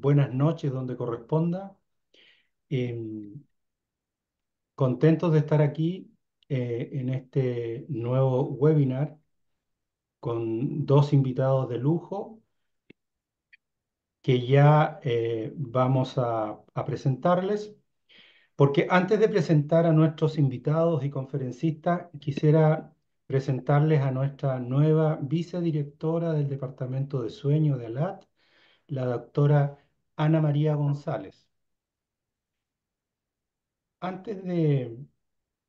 buenas noches donde corresponda. Em, Contentos de estar aquí en este nuevo webinar con dos invitados de lujo que ya vamos a presentarles. Porque antes de presentar a nuestros invitados y conferencistas, quisiera presentarles a nuestra nueva vicedirectora del Departamento de Sueño de ALAT, la doctora Ana María González. Antes de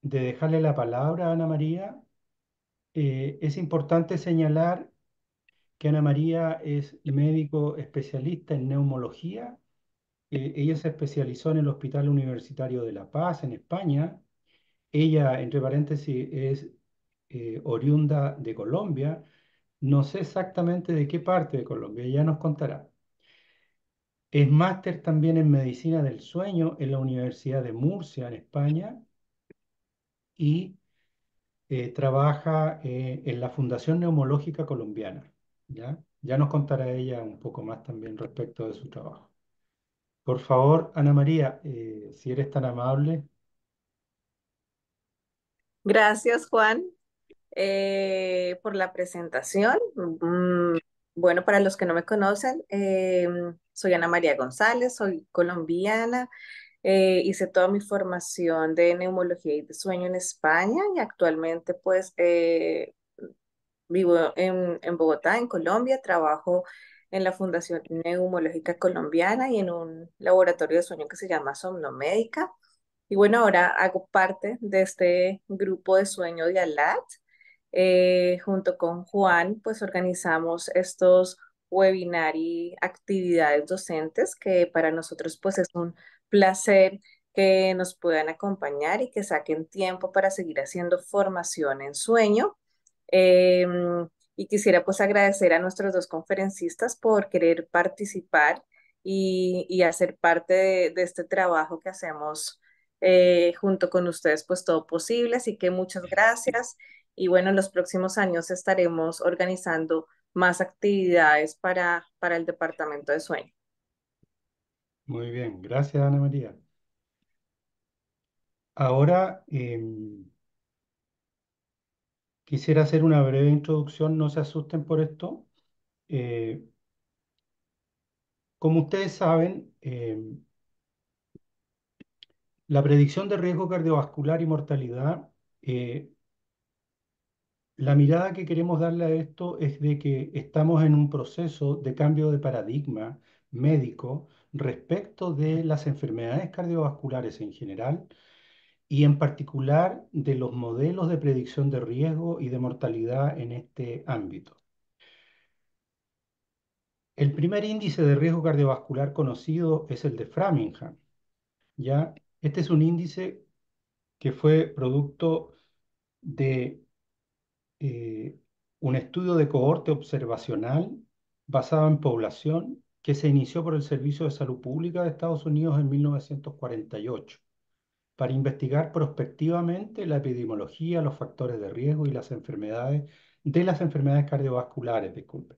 dejarle la palabra a Ana María, es importante señalar que Ana María es médico especialista en neumología. Ella se especializó en el Hospital Universitario de La Paz, en España. Ella, entre paréntesis, es oriunda de Colombia. No sé exactamente de qué parte de Colombia, ella nos contará. Es máster también en medicina del sueño en la Universidad de Murcia, en España, y trabaja en la Fundación Neumológica Colombiana. ¿Ya? Ya nos contará ella un poco más también respecto de su trabajo. Por favor, Ana María, si eres tan amable. Gracias, Juan, por la presentación. Bueno, para los que no me conocen, soy Ana María González, soy colombiana. Hice toda mi formación de neumología y de sueño en España y actualmente pues vivo en Bogotá, en Colombia. Trabajo en la Fundación Neumológica Colombiana y en un laboratorio de sueño que se llama Somnomédica. Y bueno, ahora hago parte de este grupo de sueño de ALAT. Junto con Juan, pues organizamos estos webinar y actividades docentes que para nosotros pues es un placer que nos puedan acompañar y que saquen tiempo para seguir haciendo formación en sueño. Y quisiera pues agradecer a nuestros dos conferencistas por querer participar y hacer parte de este trabajo que hacemos junto con ustedes, pues todo posible. Así que muchas gracias. Y bueno, en los próximos años estaremos organizando más actividades para el Departamento de Sueño. Muy bien, gracias Ana María. Ahora quisiera hacer una breve introducción, no se asusten por esto. Eh, Como ustedes saben, la predicción de riesgo cardiovascular y mortalidad, eh, la mirada que queremos darle a esto es de que estamos en un proceso de cambio de paradigma médico respecto de las enfermedades cardiovasculares en general y en particular de los modelos de predicción de riesgo y de mortalidad en este ámbito. El primer índice de riesgo cardiovascular conocido es el de Framingham, ¿ya? Este es un índice que fue producto de eh, un estudio de cohorte observacional basado en población que se inició por el Servicio de Salud Pública de Estados Unidos en 1948 para investigar prospectivamente la epidemiología, los factores de riesgo y las enfermedades cardiovasculares, disculpe.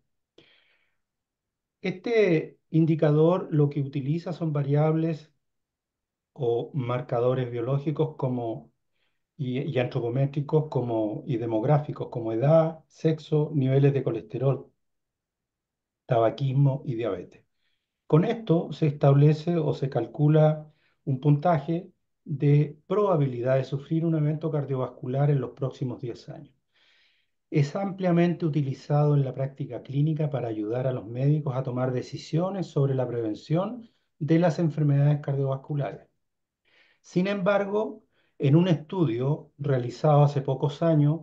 Este indicador lo que utiliza son variables o marcadores biológicos y antropométricos y demográficos como edad, sexo, niveles de colesterol, tabaquismo y diabetes. Con esto se establece o se calcula un puntaje de probabilidad de sufrir un evento cardiovascular en los próximos 10 años. Es ampliamente utilizado en la práctica clínica para ayudar a los médicos a tomar decisiones sobre la prevención de las enfermedades cardiovasculares. Sin embargo, en un estudio realizado hace pocos años,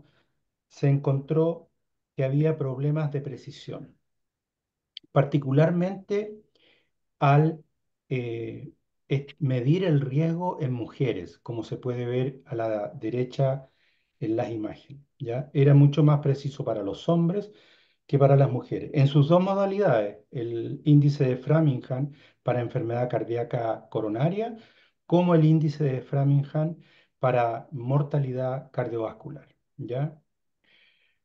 se encontró que había problemas de precisión, particularmente al medir el riesgo en mujeres, como se puede ver a la derecha en las imágenes, ¿ya? Era mucho más preciso para los hombres que para las mujeres. En sus dos modalidades, el índice de Framingham para enfermedad cardíaca coronaria, como el índice de Framingham para mortalidad cardiovascular, ¿ya?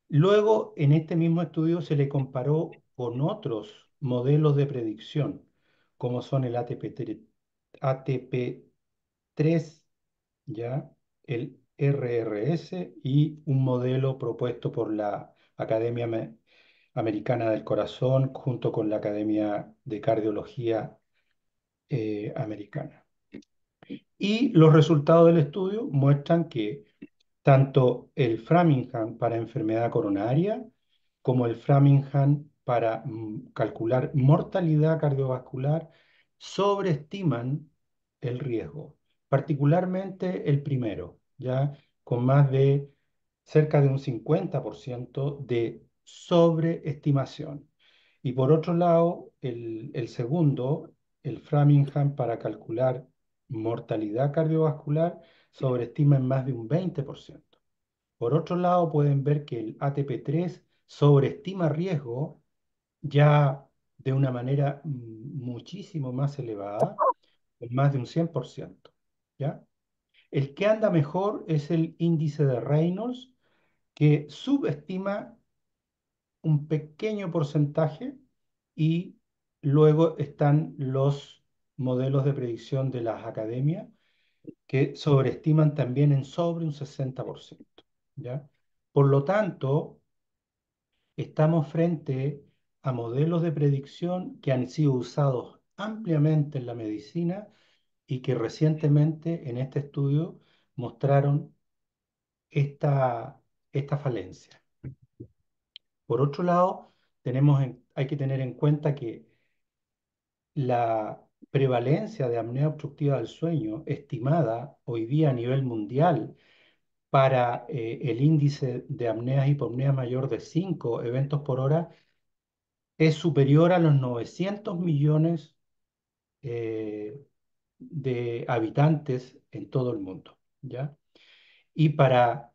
Luego, en este mismo estudio se le comparó con otros modelos de predicción, como son el ATP3, ¿ya? El RRS y un modelo propuesto por la Academia Americana del Corazón junto con la Academia de Cardiología Americana. Y los resultados del estudio muestran que tanto el Framingham para enfermedad coronaria como el Framingham para calcular mortalidad cardiovascular sobreestiman el riesgo, particularmente el primero, ya con más de cerca de un 50% de sobreestimación. Y por otro lado, el segundo, el Framingham para calcular mortalidad cardiovascular, sobreestima en más de un 20%. Por otro lado, pueden ver que el ATP3 sobreestima riesgo ya de una manera muchísimo más elevada, en más de un 100%. ¿Ya? El que anda mejor es el índice de Reynolds, que subestima un pequeño porcentaje y luego están los modelos de predicción de las academias que sobreestiman también en sobre un 60%. ¿Ya? Por lo tanto, estamos frente a modelos de predicción que han sido usados ampliamente en la medicina y que recientemente en este estudio mostraron esta, esta falencia. Por otro lado, hay que tener en cuenta que la prevalencia de apnea obstructiva del sueño estimada hoy día a nivel mundial para el índice de apneas y hipopnea mayor de 5 eventos por hora es superior a los 900 millones eh, de habitantes en todo el mundo, ¿ya? Y para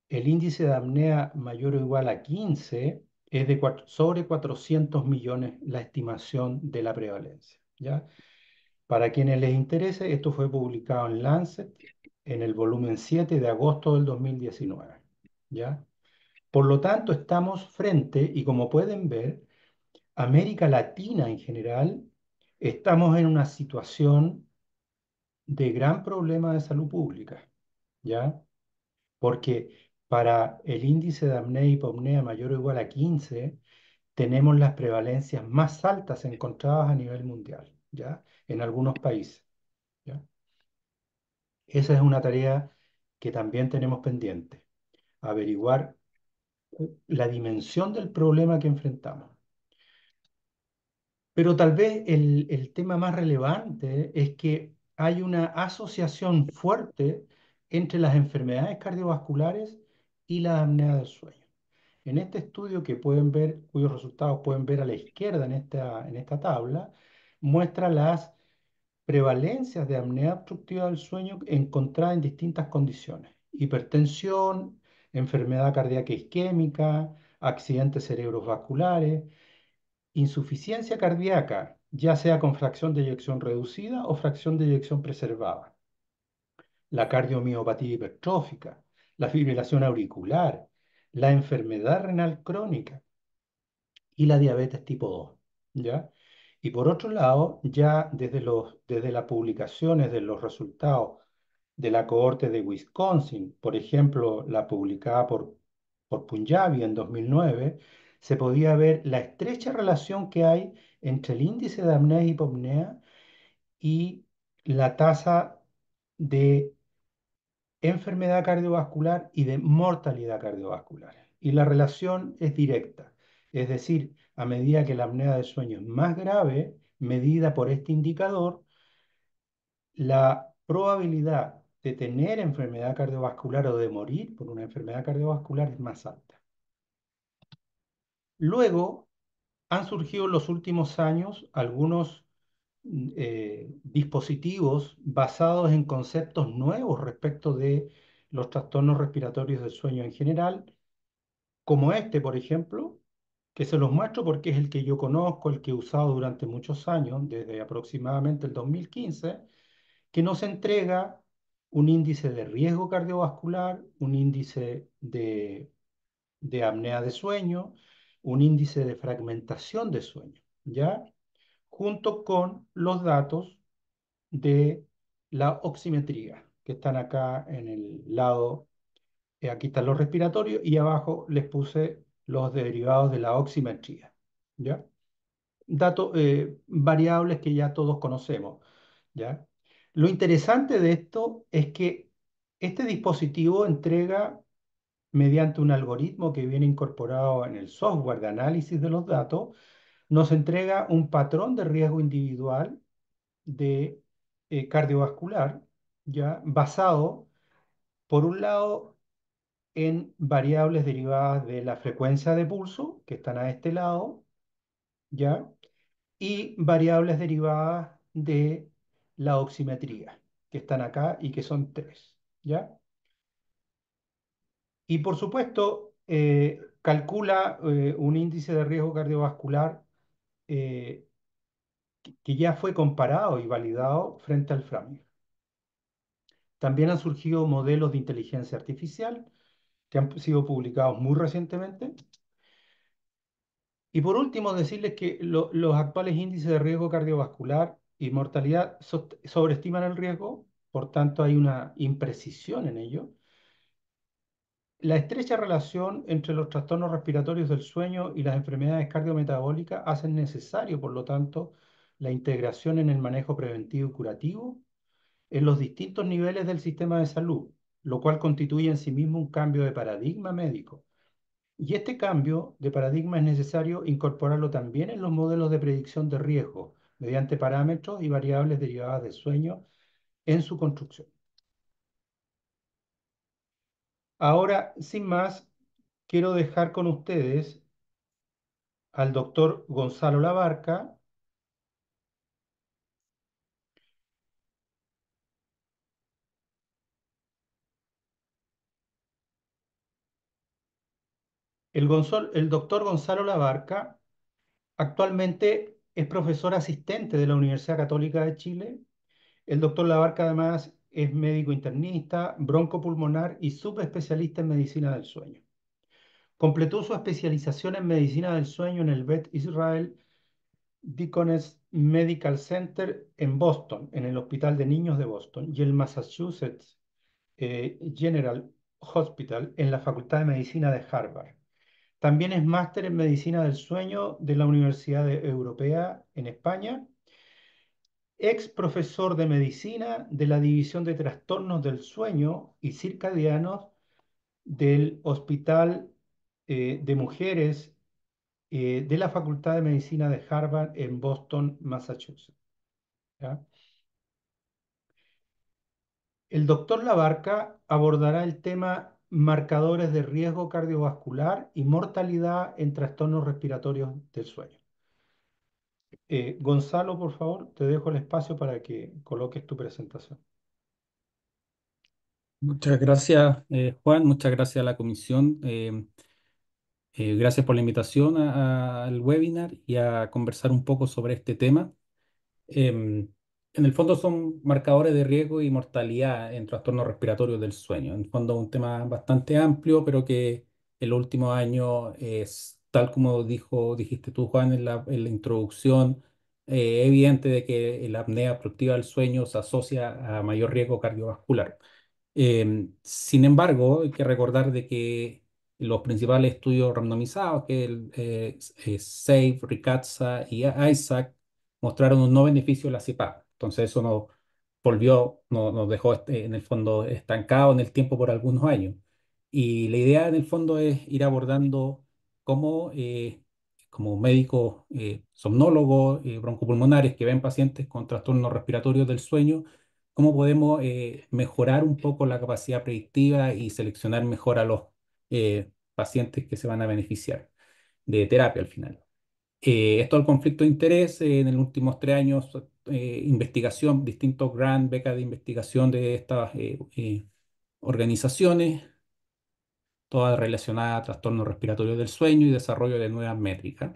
el índice de apnea mayor o igual a 15 es de sobre 400 millones la estimación de la prevalencia, ¿ya? Para quienes les interese, esto fue publicado en Lancet en el volumen 7 de agosto del 2019, ¿ya? Por lo tanto, estamos frente, y como pueden ver, América Latina en general, estamos en una situación de gran problema de salud pública, ¿ya? Porque para el índice de apnea y hipopnea mayor o igual a 15, tenemos las prevalencias más altas encontradas a nivel mundial, ¿ya? En algunos países, ¿ya? Esa es una tarea que también tenemos pendiente, averiguar la dimensión del problema que enfrentamos. Pero tal vez el tema más relevante es que hay una asociación fuerte entre las enfermedades cardiovasculares y la apnea del sueño. En este estudio que pueden ver, cuyos resultados pueden ver a la izquierda en esta tabla, muestra las prevalencias de apnea obstructiva del sueño encontradas en distintas condiciones: hipertensión, enfermedad cardíaca isquémica, accidentes cerebrovasculares, insuficiencia cardíaca, ya sea con fracción de eyección reducida o fracción de eyección preservada, la cardiomiopatía hipertrófica, la fibrilación auricular, la enfermedad renal crónica y la diabetes tipo 2, ¿ya? Y por otro lado, ya desde las publicaciones de los resultados de la cohorte de Wisconsin, por ejemplo, la publicada por Punjabi en 2009, se podía ver la estrecha relación que hay entre el índice de apnea y hipopnea y la tasa de enfermedad cardiovascular y de mortalidad cardiovascular. Y la relación es directa, es decir, a medida que la apnea de sueño es más grave, medida por este indicador, la probabilidad de tener enfermedad cardiovascular o de morir por una enfermedad cardiovascular es más alta. Luego han surgido en los últimos años algunos dispositivos basados en conceptos nuevos respecto de los trastornos respiratorios del sueño en general, como este, por ejemplo, que se los muestro porque es el que yo conozco, el que he usado durante muchos años, desde aproximadamente el 2015, que nos entrega un índice de riesgo cardiovascular, un índice de apnea de sueño, un índice de fragmentación de sueño, ¿ya? junto con los datos de la oximetría, que están acá en el lado, aquí están los respiratorios y abajo les puse los derivados de la oximetría, ¿ya? Datos, variables que ya todos conocemos, ¿ya? Lo interesante de esto es que este dispositivo entrega, mediante un algoritmo que viene incorporado en el software de análisis de los datos, nos entrega un patrón de riesgo individual de cardiovascular, ¿ya? Basado, por un lado, en variables derivadas de la frecuencia de pulso, que están a este lado, ¿ya? Y variables derivadas de la oximetría, que están acá y que son tres, ¿ya? Y por supuesto, calcula un índice de riesgo cardiovascular eh, que ya fue comparado y validado frente al Framing. También han surgido modelos de inteligencia artificial que han sido publicados muy recientemente. Y por último, decirles que los actuales índices de riesgo cardiovascular y mortalidad sobreestiman el riesgo, por tanto hay una imprecisión en ello. La estrecha relación entre los trastornos respiratorios del sueño y las enfermedades cardiometabólicas hacen necesario, por lo tanto, la integración en el manejo preventivo y curativo en los distintos niveles del sistema de salud, lo cual constituye en sí mismo un cambio de paradigma médico. Y este cambio de paradigma es necesario incorporarlo también en los modelos de predicción de riesgo, mediante parámetros y variables derivadas del sueño en su construcción. Ahora, sin más, quiero dejar con ustedes al doctor Gonzalo Labarca. El doctor Gonzalo Labarca actualmente es profesor asistente de la Universidad Católica de Chile. El doctor Labarca además es médico internista, broncopulmonar y subespecialista en medicina del sueño. Completó su especialización en medicina del sueño en el Beth Israel Deaconess Medical Center en Boston, en el Hospital de Niños de Boston, y el Massachusetts General Hospital en la Facultad de Medicina de Harvard. También es máster en medicina del sueño de la Universidad Europea en España, ex profesor de medicina de la División de Trastornos del Sueño y Circadianos del Hospital de Mujeres de la Facultad de Medicina de Harvard en Boston, Massachusetts, ¿ya? El doctor Labarca abordará el tema marcadores de riesgo cardiovascular y mortalidad en trastornos respiratorios del sueño. Gonzalo, por favor, te dejo el espacio para que coloques tu presentación. Muchas gracias, Juan. Muchas gracias a la comisión. Gracias por la invitación al webinar y a conversar un poco sobre este tema. En el fondo son marcadores de riesgo y mortalidad en trastornos respiratorios del sueño. En el fondo es un tema bastante amplio, pero que en los últimos años es, tal como dijiste tú, Juan, en la introducción, evidente de que la apnea obstructiva del sueño se asocia a mayor riesgo cardiovascular. Sin embargo, hay que recordar de que los principales estudios randomizados, que SAFE, RICATSA y ISAC, mostraron un no beneficio de la CPAP. Entonces eso nos dejó en el fondo estancado en el tiempo por algunos años. Y la idea en el fondo es ir abordando cómo, como médicos somnólogos, broncopulmonares que ven pacientes con trastornos respiratorios del sueño, cómo podemos mejorar un poco la capacidad predictiva y seleccionar mejor a los pacientes que se van a beneficiar de terapia al final. Esto al conflicto de interés, en los últimos 3 años, investigación, distintos grant, becas de investigación de estas organizaciones, todas relacionadas a trastornos respiratorios del sueño y desarrollo de nuevas métricas.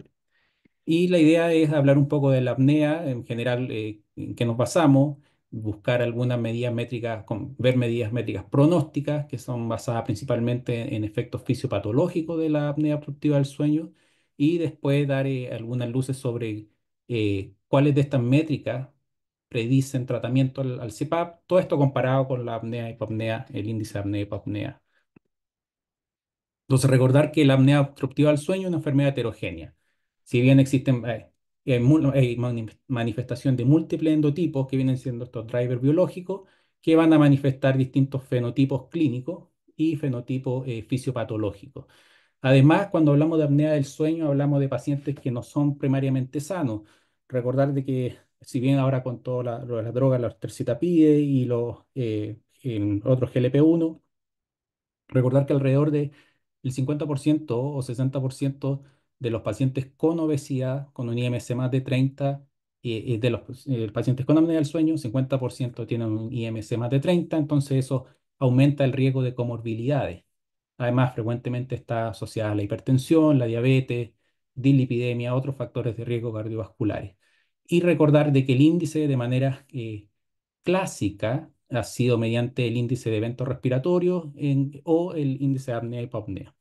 Y la idea es hablar un poco de la apnea, en general, en qué nos basamos, buscar algunas medidas métricas, ver medidas métricas pronósticas, que son basadas principalmente en efectos fisiopatológicos de la apnea obstructiva del sueño, y después dar algunas luces sobre cuáles de estas métricas predicen tratamiento al CPAP, todo esto comparado con la apnea, hipopnea, el índice de apnea, hipopnea. Entonces, recordar que la apnea obstructiva del sueño es una enfermedad heterogénea. Si bien existen manifestación de múltiples endotipos que vienen siendo estos drivers biológicos, que van a manifestar distintos fenotipos clínicos y fenotipos fisiopatológicos. Además, cuando hablamos de apnea del sueño, hablamos de pacientes que no son primariamente sanos. Recordar de que, si bien ahora con todas las drogas, la tercitapide y los otros GLP-1, recordar que alrededor de el 50% o 60% de los pacientes con obesidad, con un IMC más de 30, de los pacientes con apnea del sueño, 50% tienen un IMC más de 30, entonces eso aumenta el riesgo de comorbilidades. Además, frecuentemente está asociada a la hipertensión, la diabetes, dislipidemia, otros factores de riesgo cardiovasculares. Y recordar de que el índice de manera clásica ha sido mediante el índice de eventos respiratorios o el índice de apnea-hipopnea.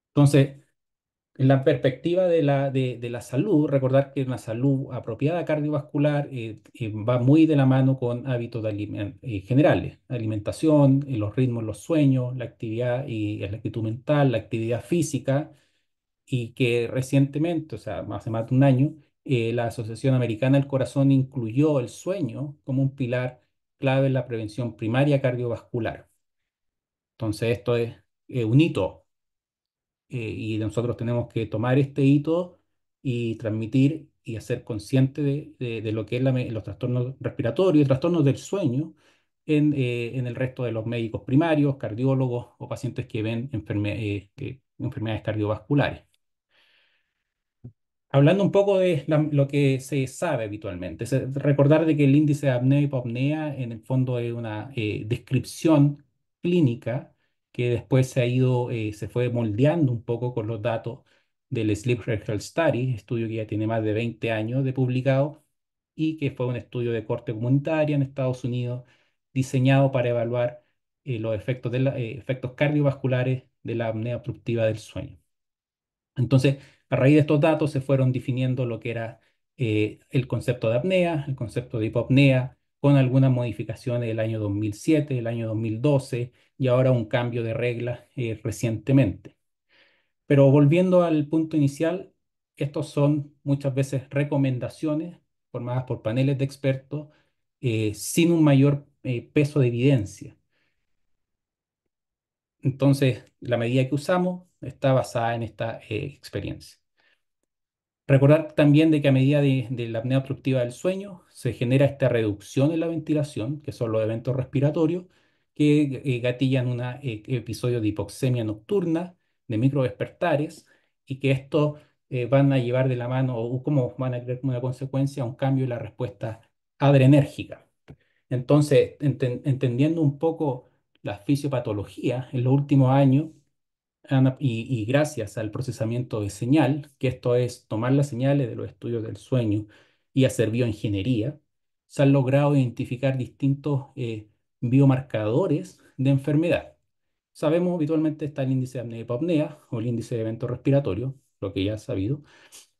Entonces, en la perspectiva de la salud, recordar que una salud apropiada cardiovascular va muy de la mano con hábitos generales, alimentación, los ritmos, los sueños, la actividad y la actitud mental, la actividad física, y que recientemente, o sea, hace más de un año, la Asociación Americana del Corazón incluyó el sueño como un pilar clave en la prevención primaria cardiovascular. Entonces, esto es un hito y nosotros tenemos que tomar este hito y transmitir y hacer consciente de lo que es los trastornos respiratorios y trastornos del sueño en el resto de los médicos primarios, cardiólogos o pacientes que ven enfermedades cardiovasculares. Hablando un poco de lo que se sabe habitualmente, recordar de que el índice de apnea y hipopnea en el fondo es una descripción clínica que después se fue moldeando un poco con los datos del Sleep Rehearsal Study, estudio que ya tiene más de 20 años de publicado y que fue un estudio de corte comunitaria en Estados Unidos diseñado para evaluar los efectos cardiovasculares de la apnea obstructiva del sueño. Entonces, a raíz de estos datos se fueron definiendo lo que era el concepto de apnea, el concepto de hipopnea, con algunas modificaciones del año 2007, el año 2012 y ahora un cambio de reglas recientemente. Pero volviendo al punto inicial, estos son muchas veces recomendaciones formadas por paneles de expertos sin un mayor peso de evidencia. Entonces, la medida que usamos está basada en esta experiencia. Recordar también de que a medida de la apnea obstructiva del sueño se genera esta reducción en la ventilación, que son los eventos respiratorios, que gatillan un episodio de hipoxemia nocturna, de microdespertares, y que esto van a llevar de la mano, o como van a tener como una consecuencia, un cambio en la respuesta adrenérgica. Entonces, entendiendo un poco la fisiopatología en los últimos años, y gracias al procesamiento de señal, que esto es tomar las señales de los estudios del sueño y hacer bioingeniería, se han logrado identificar distintos biomarcadores de enfermedad. Sabemos habitualmente está el índice de apnea-hipopnea o el índice de evento respiratorio, lo que ya es sabido,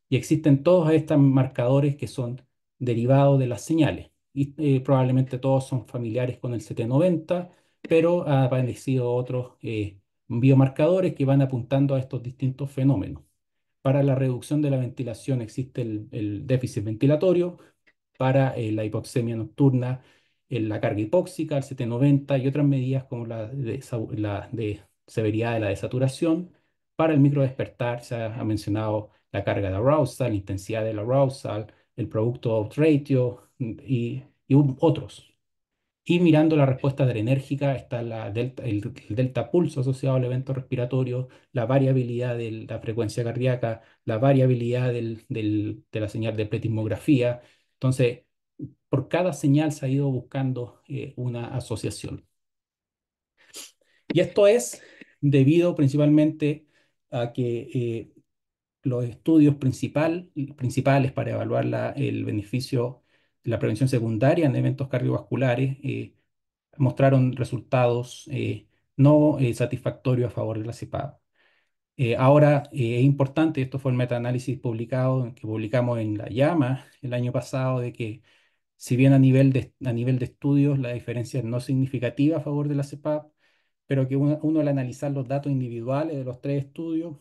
y existen todos estos marcadores que son derivados de las señales. Y probablemente todos son familiares con el CT90, pero ha aparecido otros biomarcadores que van apuntando a estos distintos fenómenos. Para la reducción de la ventilación existe el déficit ventilatorio, para la hipoxemia nocturna, la carga hipóxica, el CT90 y otras medidas como la de severidad de la desaturación. Para el microdespertar se ha mencionado la carga de arousal, la intensidad del arousal, el producto out ratio y otros. Y mirando la respuesta adrenérgica está el delta pulso asociado al evento respiratorio, la variabilidad de la frecuencia cardíaca, la variabilidad de la señal de pletismografía. Entonces, por cada señal se ha ido buscando una asociación. Y esto es debido principalmente a que los estudios principales para evaluar el beneficio de la prevención secundaria en eventos cardiovasculares mostraron resultados no satisfactorios a favor de la CPAP. Ahora es importante, esto fue el metaanálisis publicado, que publicamos en La Llama el año pasado, de que si bien a nivel de estudios la diferencia no es significativa a favor de la CEPAP, pero que uno al analizar los datos individuales de los tres estudios,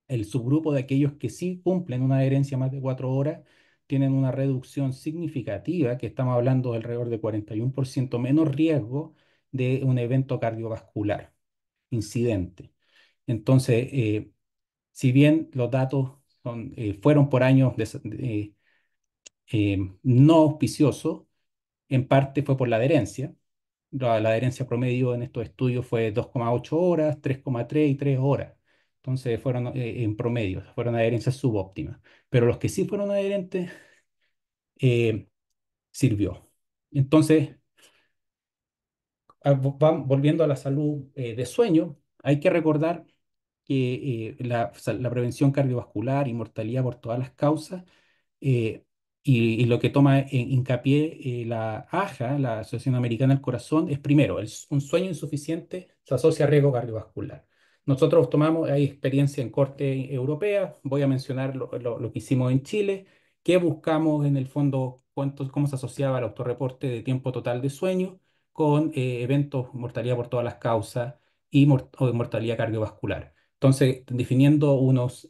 el subgrupo de aquellos que sí cumplen una adherencia más de 4 horas tienen una reducción significativa, que estamos hablando de alrededor de 41% menos riesgo de un evento cardiovascular incidente. Entonces, si bien los datos fueron por años no auspiciosos, en parte fue por la adherencia. La adherencia promedio en estos estudios fue 2,8 horas, 3,3 y 3 horas. Entonces fueron en promedio, fueron adherencias subóptimas. Pero los que sí fueron adherentes, eh, sirvió. Entonces, volviendo a la salud de sueño, hay que recordar que la prevención cardiovascular y mortalidad por todas las causas eh, y lo que toma hincapié la AJA, la Asociación Americana del Corazón, es primero, un sueño insuficiente se asocia a riesgo cardiovascular. Nosotros tomamos, hay experiencia en corte europea, voy a mencionar lo que hicimos en Chile, que buscamos en el fondo cómo se asociaba el autorreporte de tiempo total de sueño con eventos, mortalidad por todas las causas y o mortalidad cardiovascular. Entonces, definiendo unos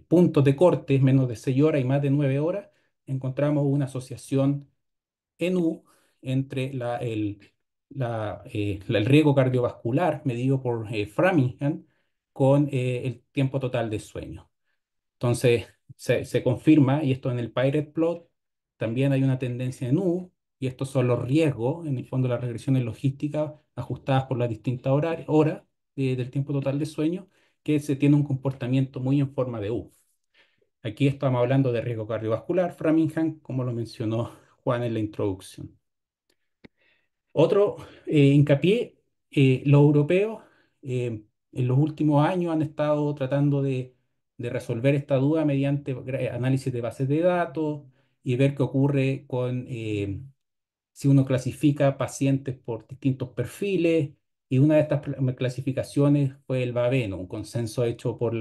puntos de corte, menos de 6 horas y más de 9 horas, encontramos una asociación en U entre el riesgo cardiovascular medido por Framingham con el tiempo total de sueño. Entonces, se confirma, y esto en el Pirate Plot, también hay una tendencia en U, y estos son los riesgos, en el fondo las regresiones logísticas ajustadas por las distintas horas del tiempo total de sueño, que se tiene un comportamiento muy en forma de U. Aquí estamos hablando de riesgo cardiovascular, Framingham, como lo mencionó Juan en la introducción. Otro hincapié, los europeos en los últimos años han estado tratando de resolver esta duda mediante análisis de bases de datos y ver qué ocurre con si uno clasifica pacientes por distintos perfiles. Y una de estas clasificaciones fue el Baveno, un consenso hecho por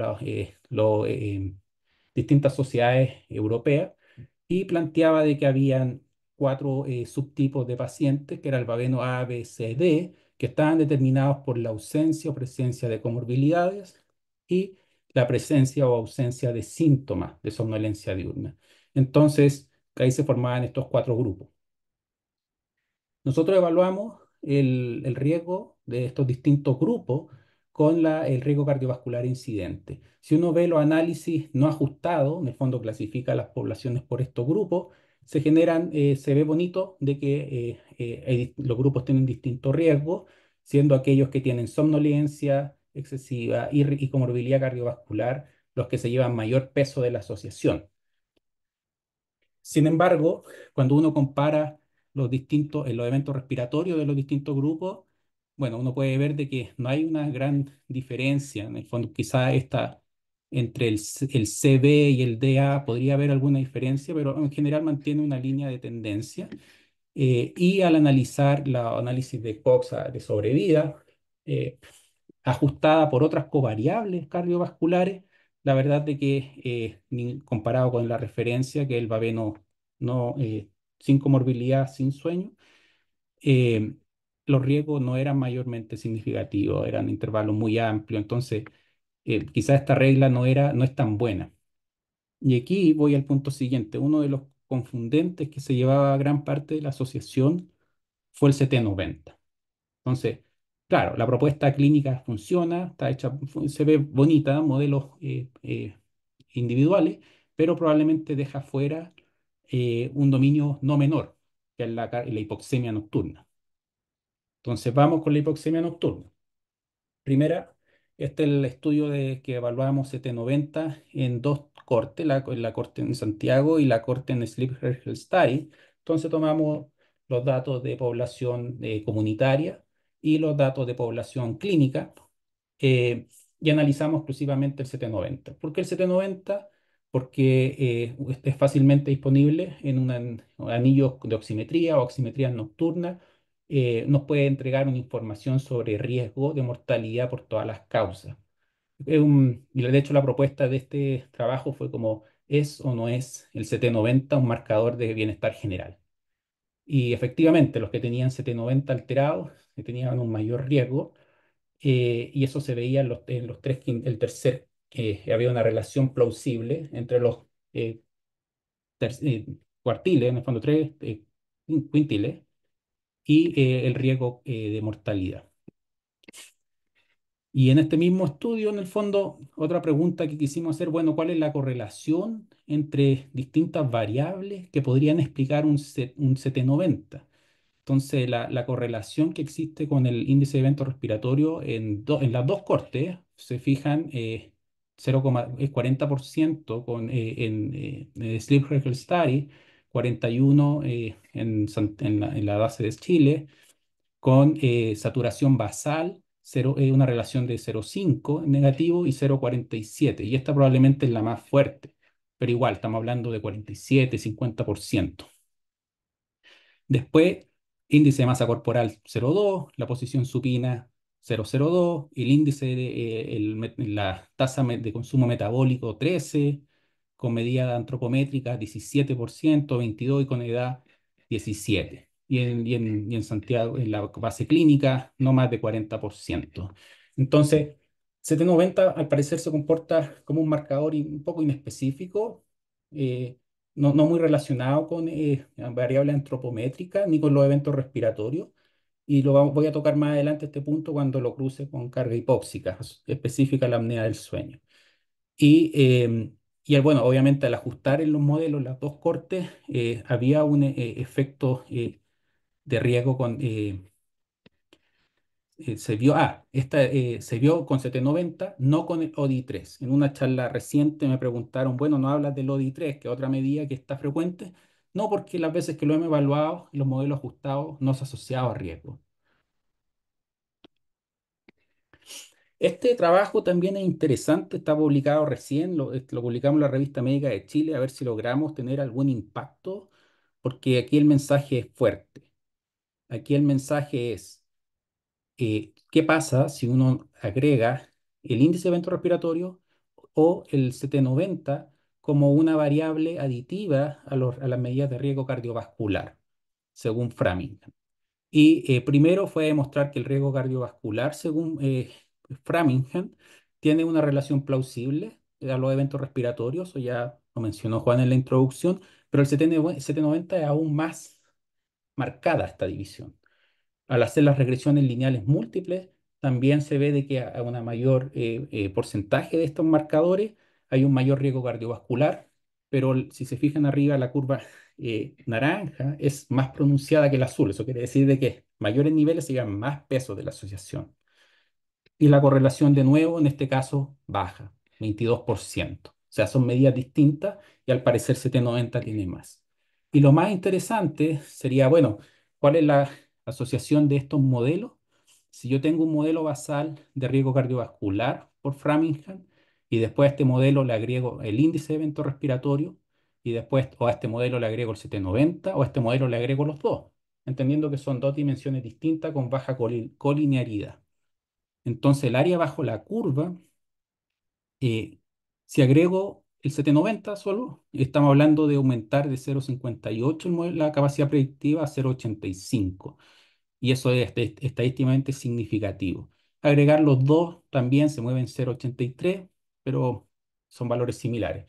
distintas sociedades europeas y planteaba de que habían cuatro subtipos de pacientes, que era el Baveno A, B, C, D, que estaban determinados por la ausencia o presencia de comorbilidades y la presencia o ausencia de síntomas de somnolencia diurna. Entonces, ahí se formaban estos cuatro grupos. Nosotros evaluamos el riesgo de estos distintos grupos con el riesgo cardiovascular incidente. Si uno ve los análisis no ajustados, en el fondo clasifica las poblaciones por estos grupos, se ve bonito de que los grupos tienen distintos riesgos, siendo aquellos que tienen somnolencia excesiva y comorbilidad cardiovascular los que se llevan mayor peso de la asociación. Sin embargo, cuando uno compara los eventos respiratorios de los distintos grupos, bueno, uno puede ver de que no hay una gran diferencia. En el fondo, quizá entre el CB y el DA podría haber alguna diferencia, pero en general mantiene una línea de tendencia. Y al analizar la análisis de Cox de sobrevida, eh, ajustada por otras covariables cardiovasculares, la verdad de que comparado con la referencia, que el Baveno no, sin comorbilidad, sin sueño, eh, los riesgos no eran mayormente significativos, eran intervalos muy amplios, entonces quizás esta regla no es tan buena. Y aquí voy al punto siguiente, uno de los confundentes que se llevaba gran parte de la asociación fue el CT90. Entonces, claro, la propuesta clínica funciona, está hecha, se ve bonita, modelos individuales, pero probablemente deja fuera un dominio no menor, que es la hipoxemia nocturna. Entonces, vamos con la hipoxemia nocturna. Primera, este es el estudio que evaluamos CT90 en dos cortes, la corte en Santiago y la corte en Sleep Health Study. Entonces tomamos los datos de población comunitaria y los datos de población clínica eh, y analizamos exclusivamente el CT90. ¿Por qué el CT90? Porque es fácilmente disponible en anillos de oximetría o oximetría nocturna nos puede entregar una información sobre riesgo de mortalidad por todas las causas. Y de hecho la propuesta de este trabajo fue como, ¿es o no es el CT90 un marcador de bienestar general? Y efectivamente, los que tenían CT90 alterados tenían un mayor riesgo, y eso se veía en los el tercer, había una relación plausible entre los eh, cuartiles, en el fondo tres quintiles, y el riesgo de mortalidad. Y en este mismo estudio, en el fondo, otra pregunta que quisimos hacer, bueno, ¿cuál es la correlación entre distintas variables que podrían explicar un CT90? Entonces, la correlación que existe con el índice de evento respiratorio en las dos cortes, se fijan, 40% en Sleep Record Study, 41 en la base de Chile, con saturación basal, una relación de 0,5 en negativo y 0,47. Y esta probablemente es la más fuerte, pero igual estamos hablando de 47, 50%. Después, índice de masa corporal 0,2, la posición supina 0,02, el índice la tasa de consumo metabólico 13, con medida antropométrica 17%, 22 y con edad 17. Y en Santiago, en la base clínica, no más de 40%. Entonces, 790 al parecer se comporta como un marcador un poco inespecífico, eh, no muy relacionado con variables antropométricas ni con los eventos respiratorios. Y voy a tocar más adelante este punto cuando lo cruce con carga hipóxica, específica la apnea del sueño. Y, bueno, obviamente al ajustar en los modelos las dos cortes, había un efecto de riesgo se vio con CT90, no con el ODI-3. En una charla reciente me preguntaron, bueno, ¿no hablas del ODI-3, que es otra medida que está frecuente? No, porque las veces que lo hemos evaluado, los modelos ajustados no se ha asociado a riesgo. Este trabajo también es interesante, está publicado recién, lo publicamos en la Revista Médica de Chile, a ver si logramos tener algún impacto, porque aquí el mensaje es fuerte. Aquí el mensaje es, ¿qué pasa si uno agrega el índice de evento respiratorio o el CT90 como una variable aditiva a las medidas de riesgo cardiovascular, según Framingham? Y primero fue demostrar que el riesgo cardiovascular, según Framingham, tiene una relación plausible a los eventos respiratorios, o ya lo mencionó Juan en la introducción, pero el CT90 es aún más marcada esta división. Al hacer las regresiones lineales múltiples, también se ve de que a una mayor porcentaje de estos marcadores hay un mayor riesgo cardiovascular, pero si se fijan arriba, la curva naranja es más pronunciada que el azul. Eso quiere decir de que mayores niveles se llevan más peso de la asociación. Y la correlación de nuevo, en este caso, baja, 22%. O sea, son medidas distintas y al parecer CT90 tiene más. Y lo más interesante sería, bueno, ¿cuál es la asociación de estos modelos? Si yo tengo un modelo basal de riesgo cardiovascular por Framingham y después a este modelo le agrego el índice de evento respiratorio y después o a este modelo le agrego el CT90 o a este modelo le agrego los dos, entendiendo que son dos dimensiones distintas con baja colinearidad. Entonces, el área bajo la curva, eh, si agrego el 790 solo, estamos hablando de aumentar de 0,58 la capacidad predictiva a 0,85. Y eso es estadísticamente significativo. Agregar los dos también se mueven 0,83, pero son valores similares.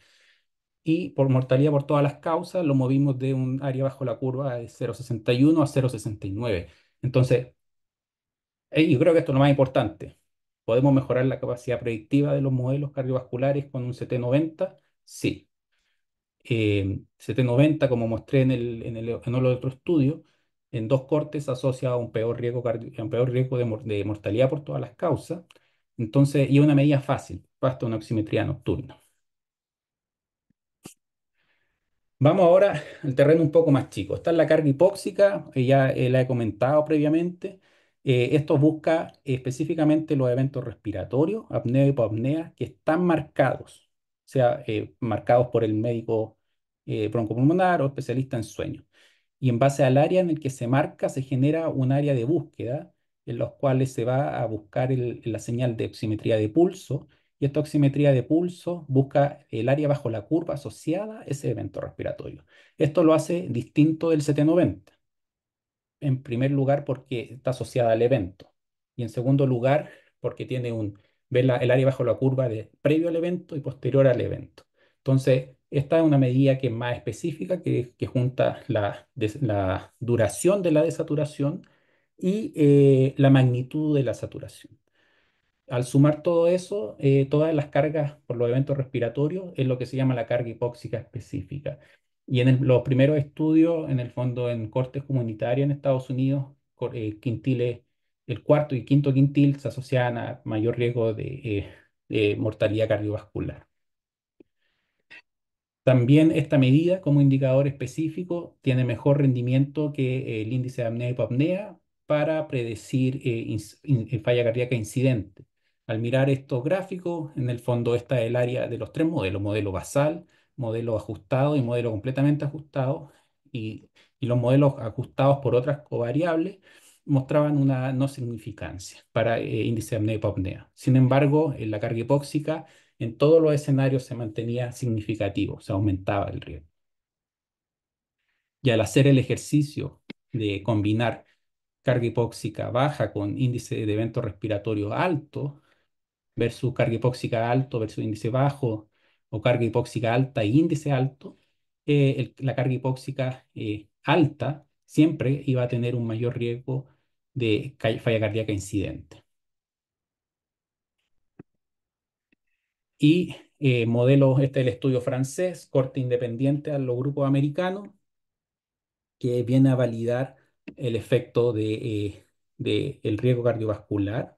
Y por mortalidad por todas las causas, lo movimos de un área bajo la curva de 0,61 a 0,69. Entonces, yo creo que esto es lo más importante. ¿Podemos mejorar la capacidad predictiva de los modelos cardiovasculares con un CT90? Sí. CT90, como mostré en el otro estudio, en dos cortes asocia a un peor riesgo, a un peor riesgo de mortalidad por todas las causas. Entonces, y una medida fácil, basta una oximetría nocturna. Vamos ahora al terreno un poco más chico. Está en la carga hipóxica, ya la he comentado previamente. Esto busca específicamente los eventos respiratorios, apnea y hipopnea, que están marcados, o sea, marcados por el médico broncopulmonar o especialista en sueño. y en base al área en el que se marca se genera un área de búsqueda en los cuales se va a buscar la señal de oximetría de pulso y esta oximetría de pulso busca el área bajo la curva asociada a ese evento respiratorio. Esto lo hace distinto del CT90 en primer lugar porque está asociada al evento y en segundo lugar porque tiene ve el área bajo la curva de previo al evento y posterior al evento. Entonces, esta es una medida que es más específica, que junta la duración de la desaturación y la magnitud de la saturación. Al sumar todo eso, todas las cargas por los eventos respiratorios es lo que se llama la carga hipóxica específica. Y en los primeros estudios, en el fondo, en cortes comunitarias en Estados Unidos, quintiles, el cuarto y quinto quintil se asocian a mayor riesgo de mortalidad cardiovascular. También esta medida, como indicador específico, tiene mejor rendimiento que el índice de apnea-hipopnea para predecir falla cardíaca incidente. Al mirar estos gráficos, en el fondo está el área de los tres modelos, modelo basal, modelo ajustado y modelo completamente ajustado. Y los modelos ajustados por otras covariables mostraban una no significancia para índice de apnea-hipopnea. Sin embargo, en la carga hipóxica en todos los escenarios se mantenía significativo, se aumentaba el riesgo. Y al hacer el ejercicio de combinar carga hipóxica baja con índice de evento respiratorio alto versus carga hipóxica alto versus índice bajo o carga hipóxica alta e índice alto, la carga hipóxica alta siempre iba a tener un mayor riesgo de falla cardíaca incidente. Y modelos, este es el estudio francés, corte independiente a los grupos americanos, que viene a validar el efecto de el riesgo cardiovascular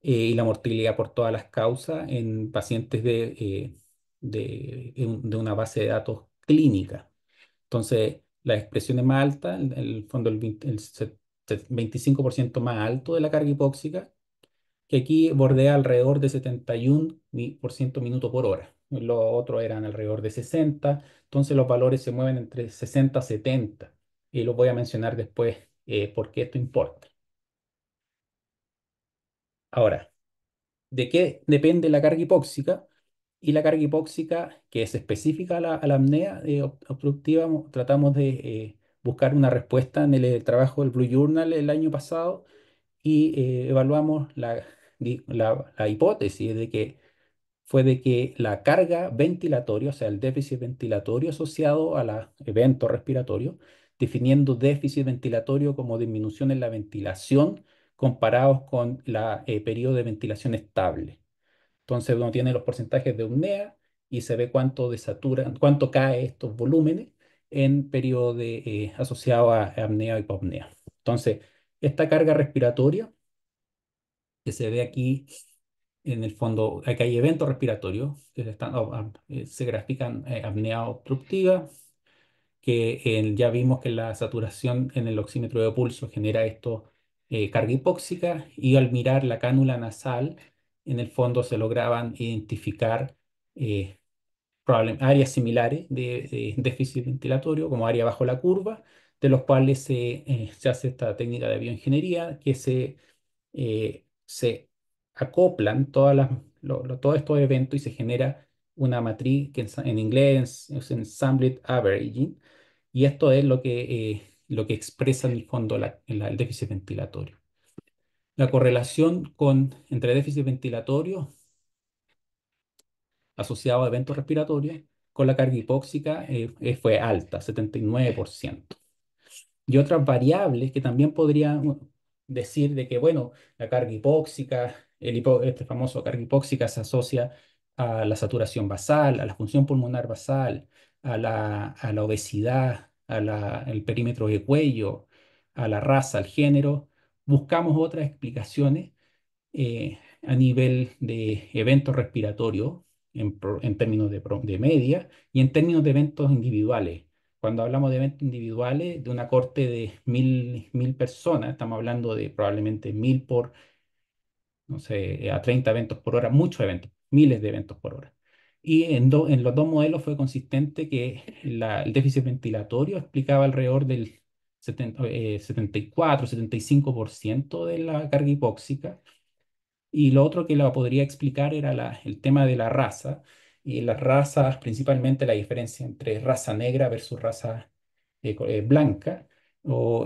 y la mortalidad por todas las causas en pacientes de una base de datos clínica. Entonces, las expresiones más altas, en el fondo el 25% más alto de la carga hipóxica, que aquí bordea alrededor de 71% minuto por hora. Los otros eran alrededor de 60, entonces los valores se mueven entre 60 y 70. Y los voy a mencionar después por qué esto importa. Ahora, ¿de qué depende la carga hipóxica? Y la carga hipóxica, que es específica a la apnea obstructiva, tratamos de buscar una respuesta en el trabajo del Blue Journal el año pasado y evaluamos la hipótesis fue de que la carga ventilatoria, o sea, el déficit ventilatorio asociado a los eventos respiratorios, definiendo déficit ventilatorio como disminución en la ventilación comparados con el periodo de ventilación estable. Entonces uno tiene los porcentajes de apnea y se ve cuánto desatura, cuánto cae estos volúmenes en periodo asociado a apnea o hipopnea. Entonces, esta carga respiratoria que se ve aquí en el fondo, aquí hay eventos respiratorios que se grafican apnea obstructiva, que ya vimos que la saturación en el oxímetro de pulso genera esto, carga hipóxica, y al mirar la cánula nasal, en el fondo se lograban identificar eh, áreas similares de déficit ventilatorio, como área bajo la curva, de los cuales se hace esta técnica de bioingeniería, que se acoplan todos estos eventos y se genera una matriz que en inglés es ensembled averaging, y esto es lo que expresa en el fondo el déficit ventilatorio. La correlación entre déficit ventilatorio asociado a eventos respiratorios con la carga hipóxica fue alta, 79%. Y otras variables que también podrían decir de que, bueno, la carga hipóxica, este famoso carga hipóxica se asocia a la saturación basal, a la función pulmonar basal, a la obesidad, al perímetro de cuello, a la raza, al género. Buscamos otras explicaciones a nivel de eventos respiratorios en términos de media y en términos de eventos individuales. Cuando hablamos de eventos individuales, de una corte de mil personas, estamos hablando de probablemente 1000 por, no sé, a 30 eventos por hora, muchos eventos, miles de eventos por hora. Y en los dos modelos fue consistente que el déficit ventilatorio explicaba alrededor del 74, 75% de la carga hipóxica. Y lo otro que la podría explicar era el tema de la raza. Y las razas, principalmente la diferencia entre raza negra versus raza blanca.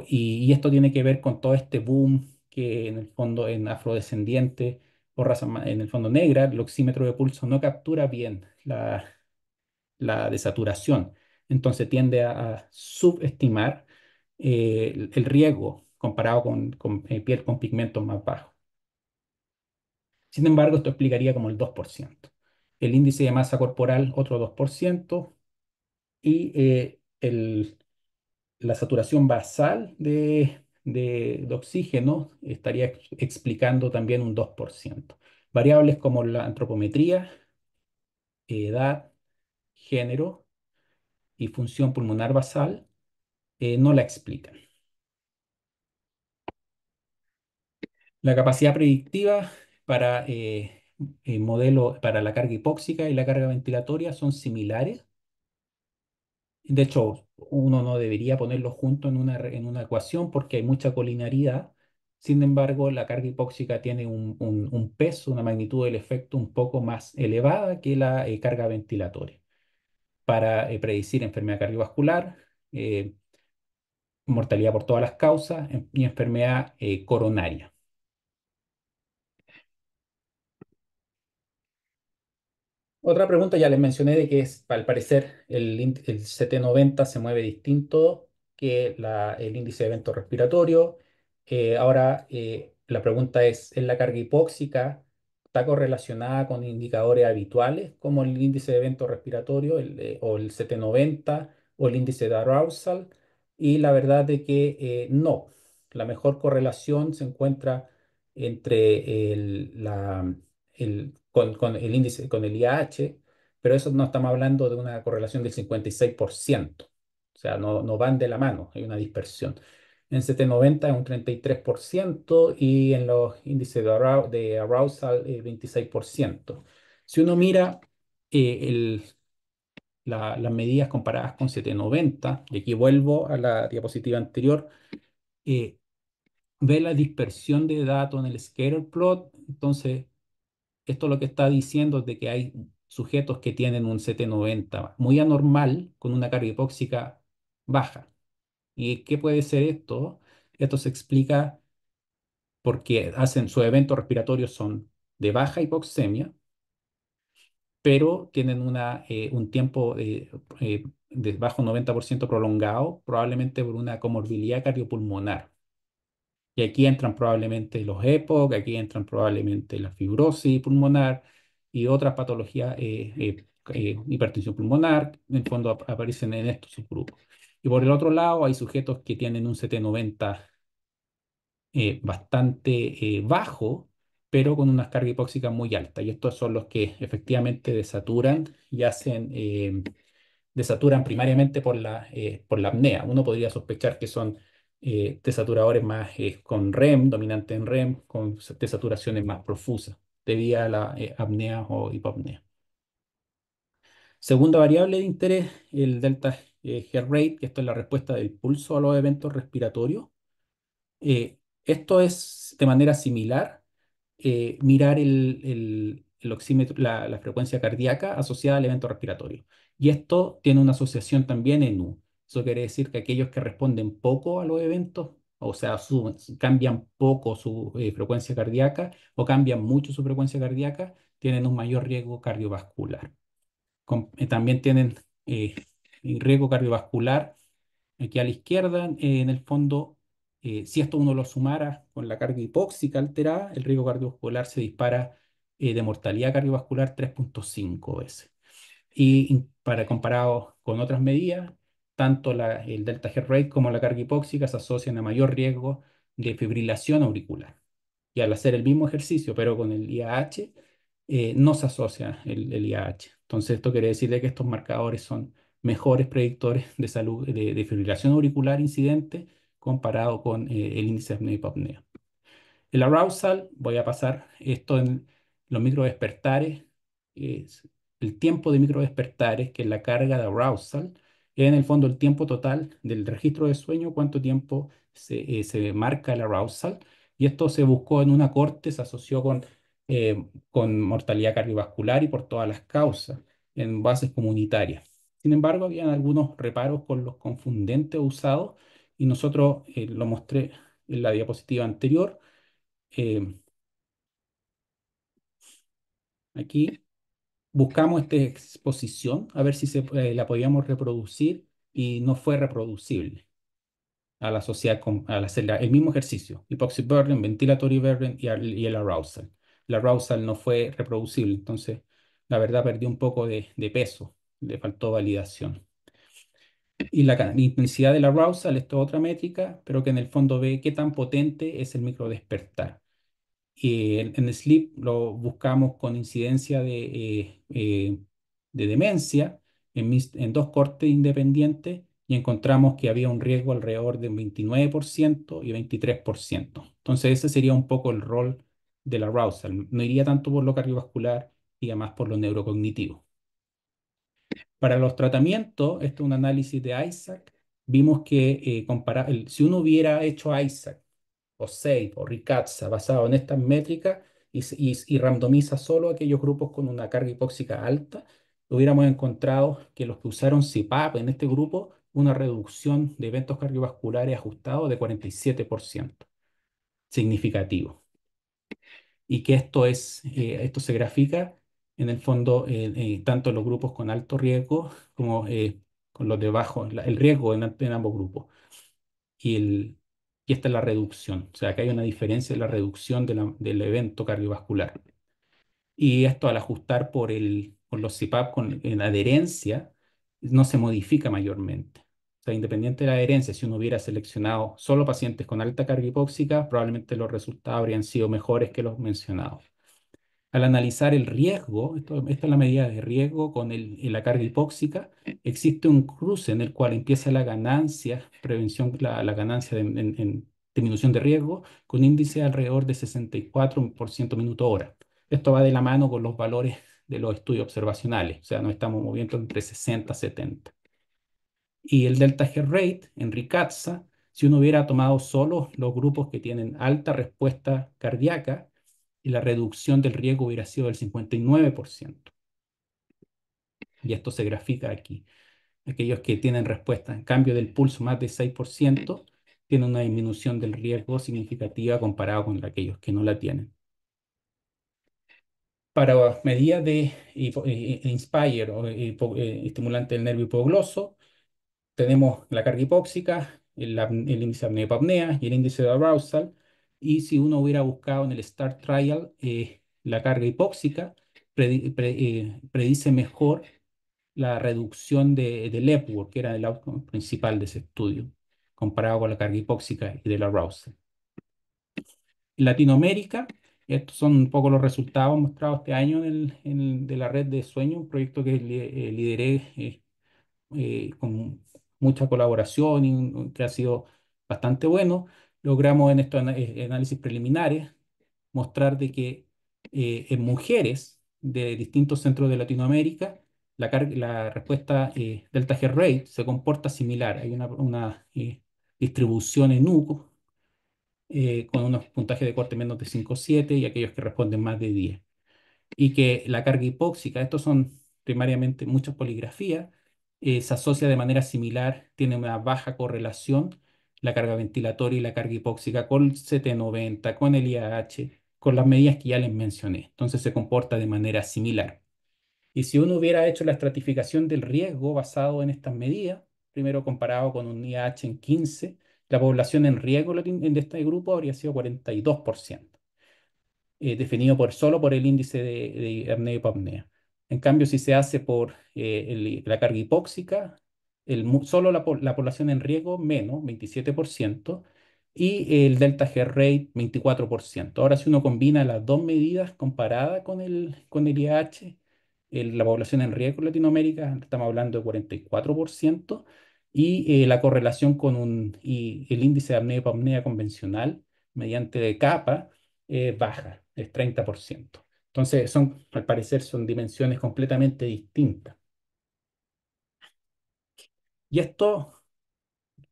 Y esto tiene que ver con todo este boom que en el fondo en afrodescendiente o raza en el fondo negra, el oxímetro de pulso no captura bien la desaturación. Entonces tiende a subestimar el riesgo comparado con piel con pigmentos más bajos. Sin embargo, esto explicaría como el 2%. El índice de masa corporal, otro 2%, y la saturación basal de oxígeno estaría explicando también un 2%. Variables como la antropometría, edad, género y función pulmonar basal no la explican. La capacidad predictiva para modelo para la carga hipóxica y la carga ventilatoria son similares. De hecho, uno no debería ponerlos juntos en una ecuación porque hay mucha colinearidad. Sin embargo, la carga hipóxica tiene un peso, una magnitud del efecto un poco más elevada que la carga ventilatoria para predecir enfermedad cardiovascular, eh, mortalidad por todas las causas y enfermedad coronaria. Otra pregunta, ya les mencioné de que al parecer el CT90 se mueve distinto que el índice de evento respiratorio. Ahora, la pregunta ¿es la carga hipóxica está correlacionada con indicadores habituales como el índice de evento respiratorio o el CT90 o el índice de arousal? Y la verdad de que no. La mejor correlación se encuentra entre con el índice, con el IAH, pero eso no estamos hablando de una correlación del 56%. O sea, no van de la mano, hay una dispersión. En CT90 es un 33% y en los índices de arousal 26%. Si uno mira eh, las medidas comparadas con CT90, y aquí vuelvo a la diapositiva anterior, eh, ve la dispersión de datos en el scatter plot. Entonces, esto lo que está diciendo es de que hay sujetos que tienen un CT90 muy anormal con una carga hipóxica baja. ¿Y qué puede ser esto? Esto se explica porque sus eventos respiratorios son de baja hipoxemia, pero tienen un tiempo de bajo 90% prolongado, probablemente por una comorbilidad cardiopulmonar. Y aquí entran probablemente los EPOC, aquí entran probablemente la fibrosis pulmonar y otras patologías, hipertensión pulmonar, en el fondo aparecen en estos subgrupos. Y por el otro lado, hay sujetos que tienen un CT90 bastante bajo, pero con una carga hipóxica muy alta. Y estos son los que efectivamente desaturan y desaturan primariamente por la apnea. Uno podría sospechar que son desaturadores más con REM, dominante en REM, con desaturaciones más profusas, debido a la apnea o hipopnea. Segunda variable de interés, el delta heart rate, que esto es la respuesta del pulso a los eventos respiratorios. Esto es de manera similar, mirar el oxímetro, la frecuencia cardíaca asociada al evento respiratorio. Y esto tiene una asociación también en U. Eso quiere decir que aquellos que responden poco a los eventos, o sea, cambian poco su frecuencia cardíaca o cambian mucho su frecuencia cardíaca, tienen un mayor riesgo cardiovascular. También tienen riesgo cardiovascular aquí a la izquierda, en el fondo, si esto uno lo sumara con la carga hipóxica alterada, el riesgo cardiovascular se dispara de mortalidad cardiovascular 3,5 veces. Y para comparado con otras medidas, tanto el delta G rate como la carga hipóxica se asocian a mayor riesgo de fibrilación auricular. Y al hacer el mismo ejercicio, pero con el IAH, no se asocia el IAH. Entonces, esto quiere decir de que estos marcadores son mejores predictores de salud de fibrilación auricular incidente comparado con el índice de apnea y hipopnea. El arousal, voy a pasar esto en los microdespertares, es el tiempo de microdespertares, que es la carga de arousal, Es en el fondo el tiempo total del registro de sueño, cuánto tiempo se marca el arousal. Y esto se buscó en una corte, se asoció con mortalidad cardiovascular y por todas las causas, en bases comunitarias. Sin embargo, habían algunos reparos con los confundentes usados y nosotros lo mostré en la diapositiva anterior. eh, Aquí buscamos esta exposición a ver si la podíamos reproducir y no fue reproducible al asociar al hacer el mismo ejercicio, hypoxic burden, ventilatory burden y el arousal. El arousal no fue reproducible, entonces la verdad perdió un poco de peso, le faltó validación. Y la intensidad del arousal, esto es otra métrica, pero que en el fondo ve qué tan potente es el microdespertar. Y en Sleep lo buscamos con incidencia de demencia en dos cortes independientes y encontramos que había un riesgo alrededor de un 29% y 23%. Entonces ese sería un poco el rol del arousal. No iría tanto por lo cardiovascular y además por lo neurocognitivo. Para los tratamientos, esto es un análisis de Isaac, vimos que si uno hubiera hecho Isaac o SAFE o Ricatsa basado en estas métricas y randomiza solo aquellos grupos con una carga hipóxica alta, hubiéramos encontrado que los que usaron CPAP en este grupo, una reducción de eventos cardiovasculares ajustados de 47%, significativo. Y que esto se grafica en el fondo tanto en los grupos con alto riesgo como con los de bajo, el riesgo en ambos grupos y, y esta es la reducción. O sea, que hay una diferencia en la reducción del evento cardiovascular. Y esto al ajustar por los CPAP en adherencia, no se modifica mayormente. O sea, independiente de la adherencia, si uno hubiera seleccionado solo pacientes con alta carga hipóxica, probablemente los resultados habrían sido mejores que los mencionados. Al analizar el riesgo, esta es la medida de riesgo con la carga hipóxica, existe un cruce en el cual empieza la ganancia, la ganancia en disminución de riesgo, con índice de alrededor de 64% minuto hora. Esto va de la mano con los valores de los estudios observacionales, o sea, nos estamos moviendo entre 60 y 70. Y el delta G rate en Ricatsa, si uno hubiera tomado solo los grupos que tienen alta respuesta cardíaca, y la reducción del riesgo hubiera sido del 59%. Y esto se grafica aquí. Aquellos que tienen respuesta en cambio del pulso más de 6% tienen una disminución del riesgo significativa comparado con aquellos que no la tienen. Para medidas de Inspire o estimulante del nervio hipogloso, tenemos la carga hipóxica, el índice de apnea-hipopnea y el índice de arousal. Y si uno hubiera buscado en el STAR Trial la carga hipóxica, predice mejor la reducción del Epworth, que era el outcome principal de ese estudio, comparado con la carga hipóxica y del arousal. En Latinoamérica, estos son un poco los resultados mostrados este año de la red de sueño, un proyecto que lideré con mucha colaboración y que ha sido bastante bueno. Logramos en estos análisis preliminares mostrar de que en mujeres de distintos centros de Latinoamérica, la respuesta delta G rate se comporta similar. Hay una distribución en U con unos puntajes de corte menos de 5,7 y aquellos que responden más de 10 y que la carga hipóxica, estos son primariamente muchas poligrafías, se asocia de manera similar, tiene una baja correlación la carga ventilatoria y la carga hipóxica con el CT90, con el IAH, con las medidas que ya les mencioné. Entonces se comporta de manera similar. Y si uno hubiera hecho la estratificación del riesgo basado en estas medidas, primero comparado con un IAH en 15, la población en riesgo de este grupo habría sido 42%, definido solo por el índice de apnea y hipopnea. En cambio, si se hace por la carga hipóxica, solo la población en riesgo menos, 27%, y el delta G rate, 24%. Ahora, si uno combina las dos medidas comparadas con el IAH, la población en riesgo en Latinoamérica, estamos hablando de 44%, y la correlación y el índice de apnea y hipopnea convencional, mediante capa, baja, es 30%. Entonces, al parecer, son dimensiones completamente distintas. Y esto,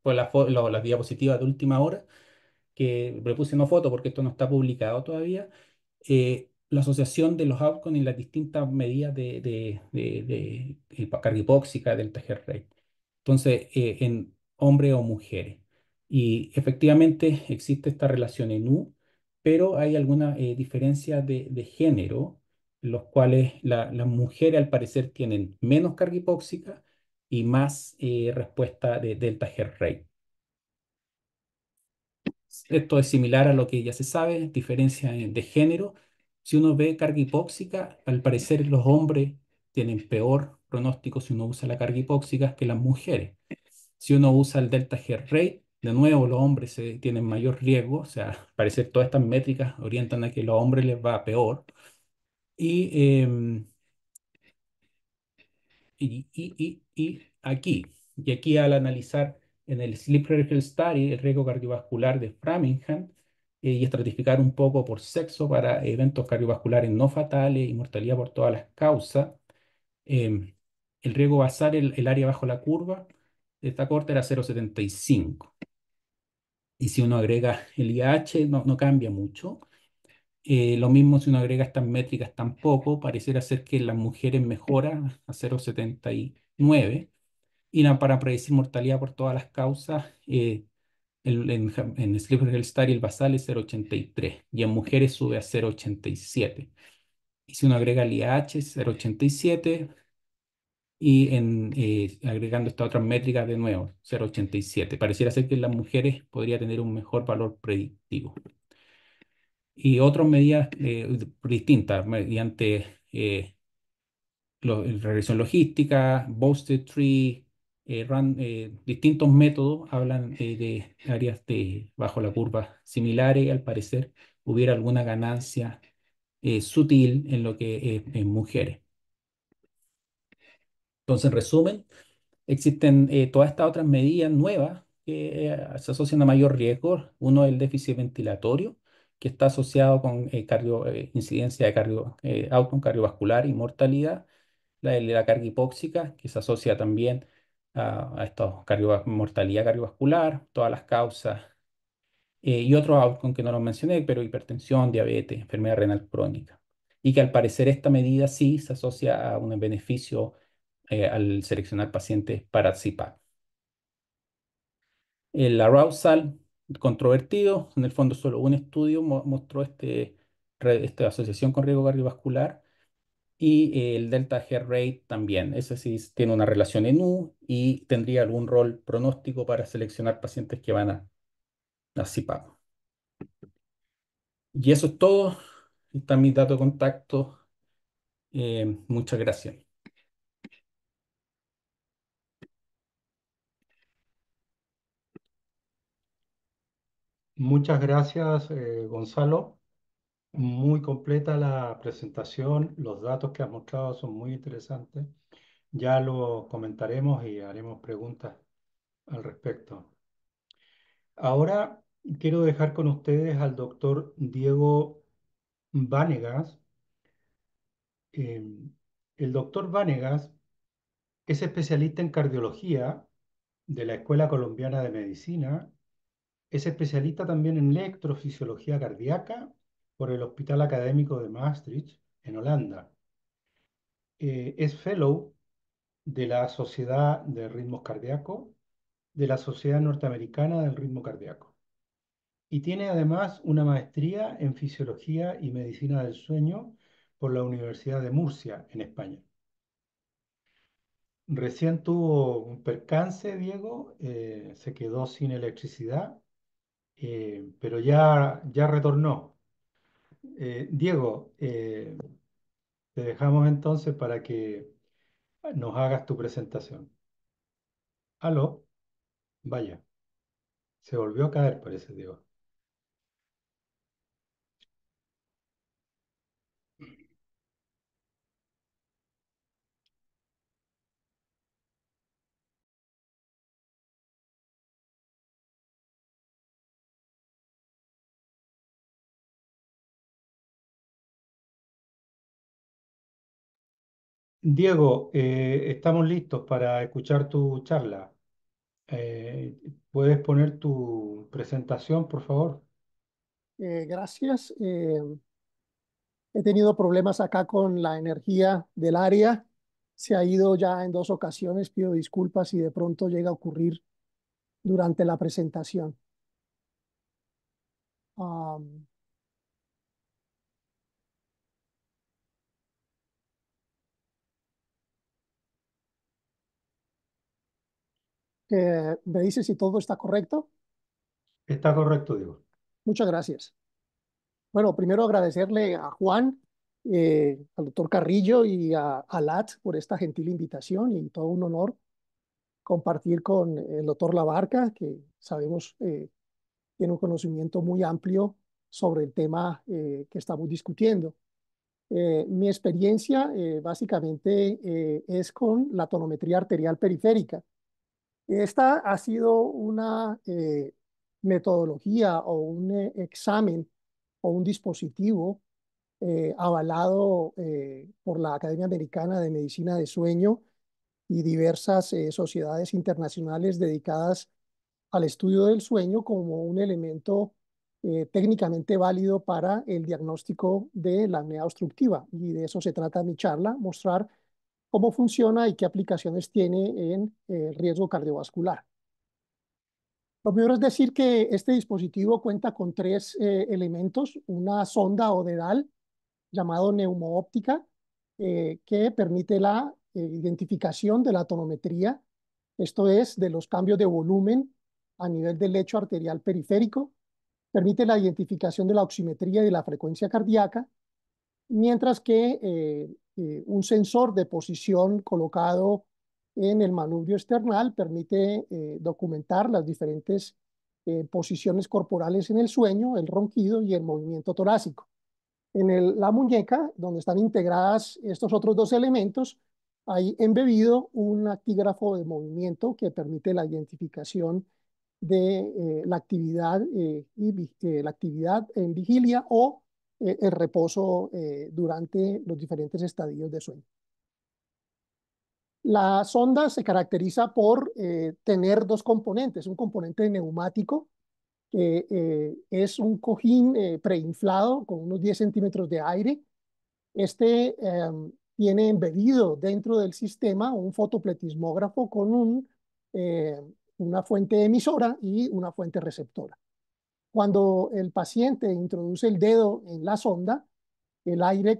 por las diapositivas de última hora, que le puse no foto porque esto no está publicado todavía, la asociación de los outcomes y las distintas medidas de carga hipóxica, delta G rate. Entonces, en hombres o mujeres. Y efectivamente existe esta relación en U, pero hay algunas diferencias de género, en los cuales las mujeres al parecer tienen menos carga hipóxica y más respuesta de delta G rate. Esto es similar a lo que ya se sabe, diferencia de género. Si uno ve carga hipóxica, al parecer los hombres tienen peor pronóstico si uno usa la carga hipóxica que las mujeres. Si uno usa el delta G rate, de nuevo los hombres tienen mayor riesgo, o sea, al parecer todas estas métricas orientan a que a los hombres les va peor. Y, y aquí al analizar en el Sleep Critical Study el riesgo cardiovascular de Framingham y estratificar un poco por sexo para eventos cardiovasculares no fatales y mortalidad por todas las causas, em, el riesgo basal, el área bajo la curva de esta corte era 0,75. Y si uno agrega el IH, no cambia mucho. Lo mismo si uno agrega estas métricas tampoco, pareciera ser que en las mujeres mejora a 0,79. Y para predecir mortalidad por todas las causas, en Sleep Health Study el basal es 0,83 y en mujeres sube a 0,87. Y si uno agrega el IH, es 0,87 y agregando estas otras métricas de nuevo, 0,87. Pareciera ser que en las mujeres podría tener un mejor valor predictivo. Y otras medidas distintas, mediante regresión logística, Boosted Tree, distintos métodos hablan de áreas bajo la curva similares. Al parecer, hubiera alguna ganancia sutil en lo que es en mujeres. Entonces, en resumen, existen todas estas otras medidas nuevas que se asocian a mayor riesgo. Uno es el déficit ventilatorio, que está asociado con incidencia de outcome cardiovascular y mortalidad. La carga hipóxica, que se asocia también a esta mortalidad cardiovascular, todas las causas, y otros outcomes que no los mencioné, pero hipertensión, diabetes, enfermedad renal crónica. Y que al parecer esta medida sí se asocia a un beneficio al seleccionar pacientes para CPAP. El arousal controvertido, en el fondo solo un estudio mostró esta asociación con riesgo cardiovascular y el delta G rate también. Ese sí tiene una relación en U y tendría algún rol pronóstico para seleccionar pacientes que van a CPAP. Y eso es todo. Está mi dato de contacto. Muchas gracias. Muchas gracias, Gonzalo. Muy completa la presentación. Los datos que has mostrado son muy interesantes. Ya lo comentaremos y haremos preguntas al respecto. Ahora quiero dejar con ustedes al doctor Diego Vanegas. Eh, el doctor Vanegas es especialista en cardiología de la Escuela Colombiana de Medicina. Es especialista también en electrofisiología cardíaca por el Hospital Académico de Maastricht, en Holanda. Es fellow de la Sociedad de Ritmos Cardíacos, de la Sociedad Norteamericana del Ritmo Cardíaco. Y tiene además una maestría en Fisiología y Medicina del Sueño por la Universidad de Murcia, en España. Recién tuvo un percance, Diego, se quedó sin electricidad, pero ya retornó. Diego, te dejamos entonces para que nos hagas tu presentación. Aló, vaya, se volvió a caer, parece, Diego. Diego, estamos listos para escuchar tu charla. Eh, ¿Puedes poner tu presentación, por favor? Gracias. He tenido problemas acá con la energía del área. Se ha ido ya en 2 ocasiones. Pido disculpas si de pronto llega a ocurrir durante la presentación. Am, ¿Me dice si todo está correcto? Está correcto, Diego. Muchas gracias. Bueno, primero agradecerle a Juan, al doctor Carrillo y a Alat por esta gentil invitación y todo un honor compartir con el doctor Labarca, que sabemos tiene un conocimiento muy amplio sobre el tema que estamos discutiendo. Mi experiencia básicamente es con la tonometría arterial periférica. Esta ha sido una metodología o un examen o un dispositivo avalado por la Academia Americana de Medicina de Sueño y diversas sociedades internacionales dedicadas al estudio del sueño como un elemento técnicamente válido para el diagnóstico de la apnea obstructiva. Y de eso se trata mi charla, mostrar cómo funciona y qué aplicaciones tiene en el riesgo cardiovascular. Lo primero es decir que este dispositivo cuenta con 3 elementos: una sonda o dedal llamado neumoóptica, que permite la identificación de la tonometría, esto es, de los cambios de volumen a nivel del lecho arterial periférico, permite la identificación de la oximetría y de la frecuencia cardíaca, mientras que un sensor de posición colocado en el manubrio external permite documentar las diferentes posiciones corporales en el sueño, el ronquido y el movimiento torácico. En la muñeca, donde están integradas estos otros 2 elementos, hay embebido un actígrafo de movimiento que permite la identificación de la actividad la actividad en vigilia o el reposo durante los diferentes estadios de sueño. La sonda se caracteriza por tener 2 componentes: un componente neumático, que es un cojín preinflado con unos 10 centímetros de aire. Este tiene embebido dentro del sistema un fotopletismógrafo con una fuente emisora y una fuente receptora. Cuando el paciente introduce el dedo en la sonda, el aire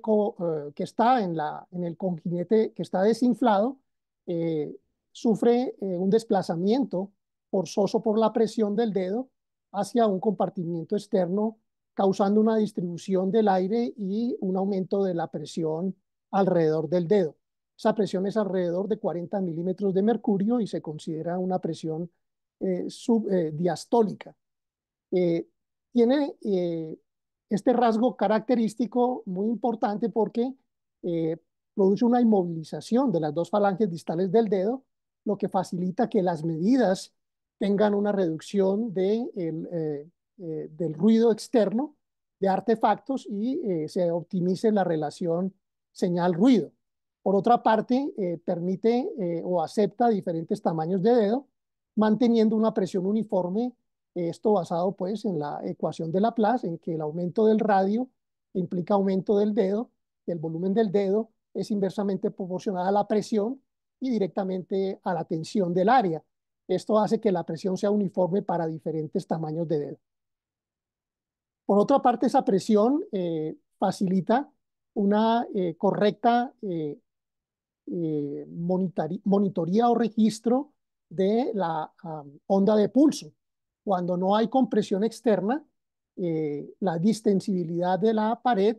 que está en el cojín que está desinflado eh, sufre un desplazamiento forzoso por la presión del dedo hacia un compartimiento externo, causando una distribución del aire y un aumento de la presión alrededor del dedo. Esa presión es alrededor de 40 milímetros de mercurio y se considera una presión diastólica. Eh, Tiene este rasgo característico muy importante porque eh, produce una inmovilización de las 2 falanges distales del dedo, lo que facilita que las medidas tengan una reducción del ruido externo de artefactos y se optimice la relación señal-ruido. Por otra parte, permite o acepta diferentes tamaños de dedo, manteniendo una presión uniforme, esto basado pues en la ecuación de Laplace, en que el aumento del radio implica aumento del dedo, el volumen del dedo es inversamente proporcional a la presión y directamente a la tensión del área. Esto hace que la presión sea uniforme para diferentes tamaños de dedo. Por otra parte, esa presión facilita una correcta monitoría o registro de la onda de pulso. Cuando no hay compresión externa, la distensibilidad de la pared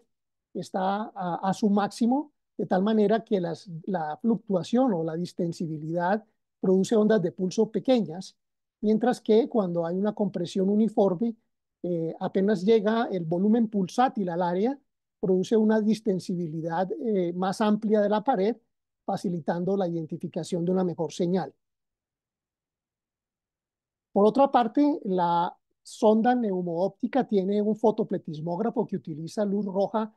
está a su máximo, de tal manera que la fluctuación o la distensibilidad produce ondas de pulso pequeñas, mientras que cuando hay una compresión uniforme, apenas llega el volumen pulsátil al área, produce una distensibilidad más amplia de la pared, facilitando la identificación de una mejor señal. Por otra parte, la sonda neumoóptica tiene un fotopletismógrafo que utiliza luz roja